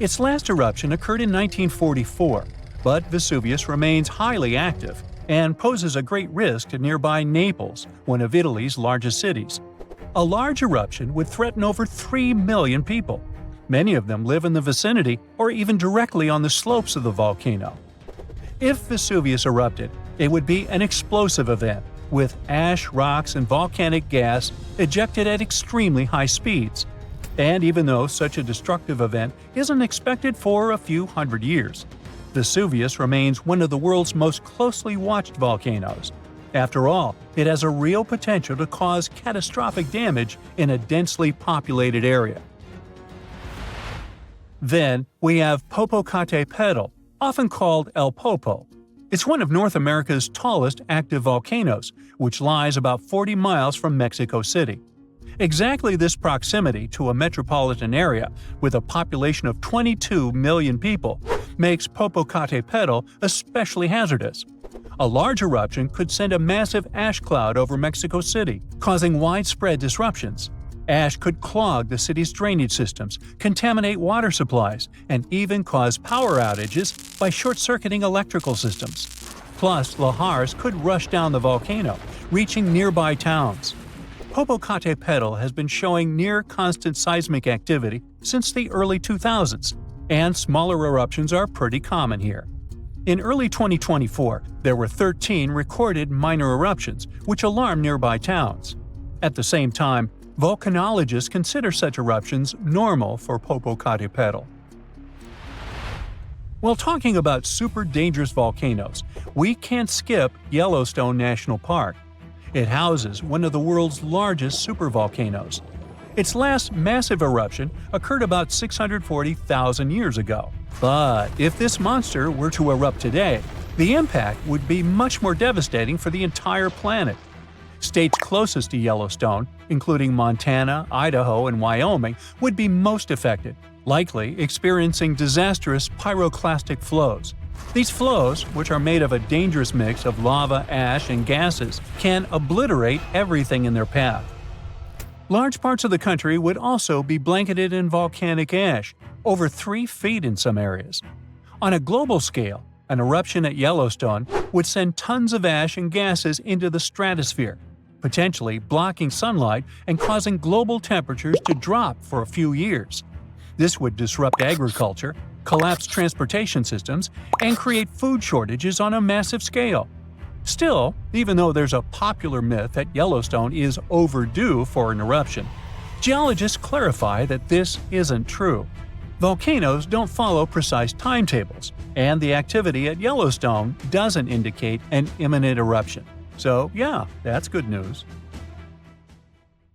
Its last eruption occurred in 1944, but Vesuvius remains highly active and poses a great risk to nearby Naples, one of Italy's largest cities. A large eruption would threaten over 3 million people. Many of them live in the vicinity or even directly on the slopes of the volcano. If Vesuvius erupted, it would be an explosive event, with ash, rocks, and volcanic gas ejected at extremely high speeds. And even though such a destructive event isn't expected for a few hundred years, Vesuvius remains one of the world's most closely watched volcanoes. After all, it has a real potential to cause catastrophic damage in a densely populated area. Then we have Popocatépetl, often called El Popo. It's one of North America's tallest active volcanoes, which lies about 40 miles from Mexico City. Exactly this proximity to a metropolitan area with a population of 22 million people makes Popocatépetl especially hazardous. A large eruption could send a massive ash cloud over Mexico City, causing widespread disruptions. Ash could clog the city's drainage systems, contaminate water supplies, and even cause power outages by short-circuiting electrical systems. Plus, lahars could rush down the volcano, reaching nearby towns. Popocatépetl has been showing near-constant seismic activity since the early 2000s, and smaller eruptions are pretty common here. In early 2024, there were 13 recorded minor eruptions, which alarmed nearby towns. At the same time, volcanologists consider such eruptions normal for Popocatépetl. While talking about super dangerous volcanoes, we can't skip Yellowstone National Park. It houses one of the world's largest supervolcanoes. Its last massive eruption occurred about 640,000 years ago. But if this monster were to erupt today, the impact would be much more devastating for the entire planet. States closest to Yellowstone, including Montana, Idaho, and Wyoming, would be most affected, likely experiencing disastrous pyroclastic flows. These flows, which are made of a dangerous mix of lava, ash, and gases, can obliterate everything in their path. Large parts of the country would also be blanketed in volcanic ash, over 3 feet in some areas. On a global scale, an eruption at Yellowstone would send tons of ash and gases into the stratosphere, potentially blocking sunlight and causing global temperatures to drop for a few years. This would disrupt agriculture, collapse transportation systems, and create food shortages on a massive scale. Still, even though there's a popular myth that Yellowstone is overdue for an eruption, geologists clarify that this isn't true. Volcanoes don't follow precise timetables, and the activity at Yellowstone doesn't indicate an imminent eruption. So yeah, that's good news.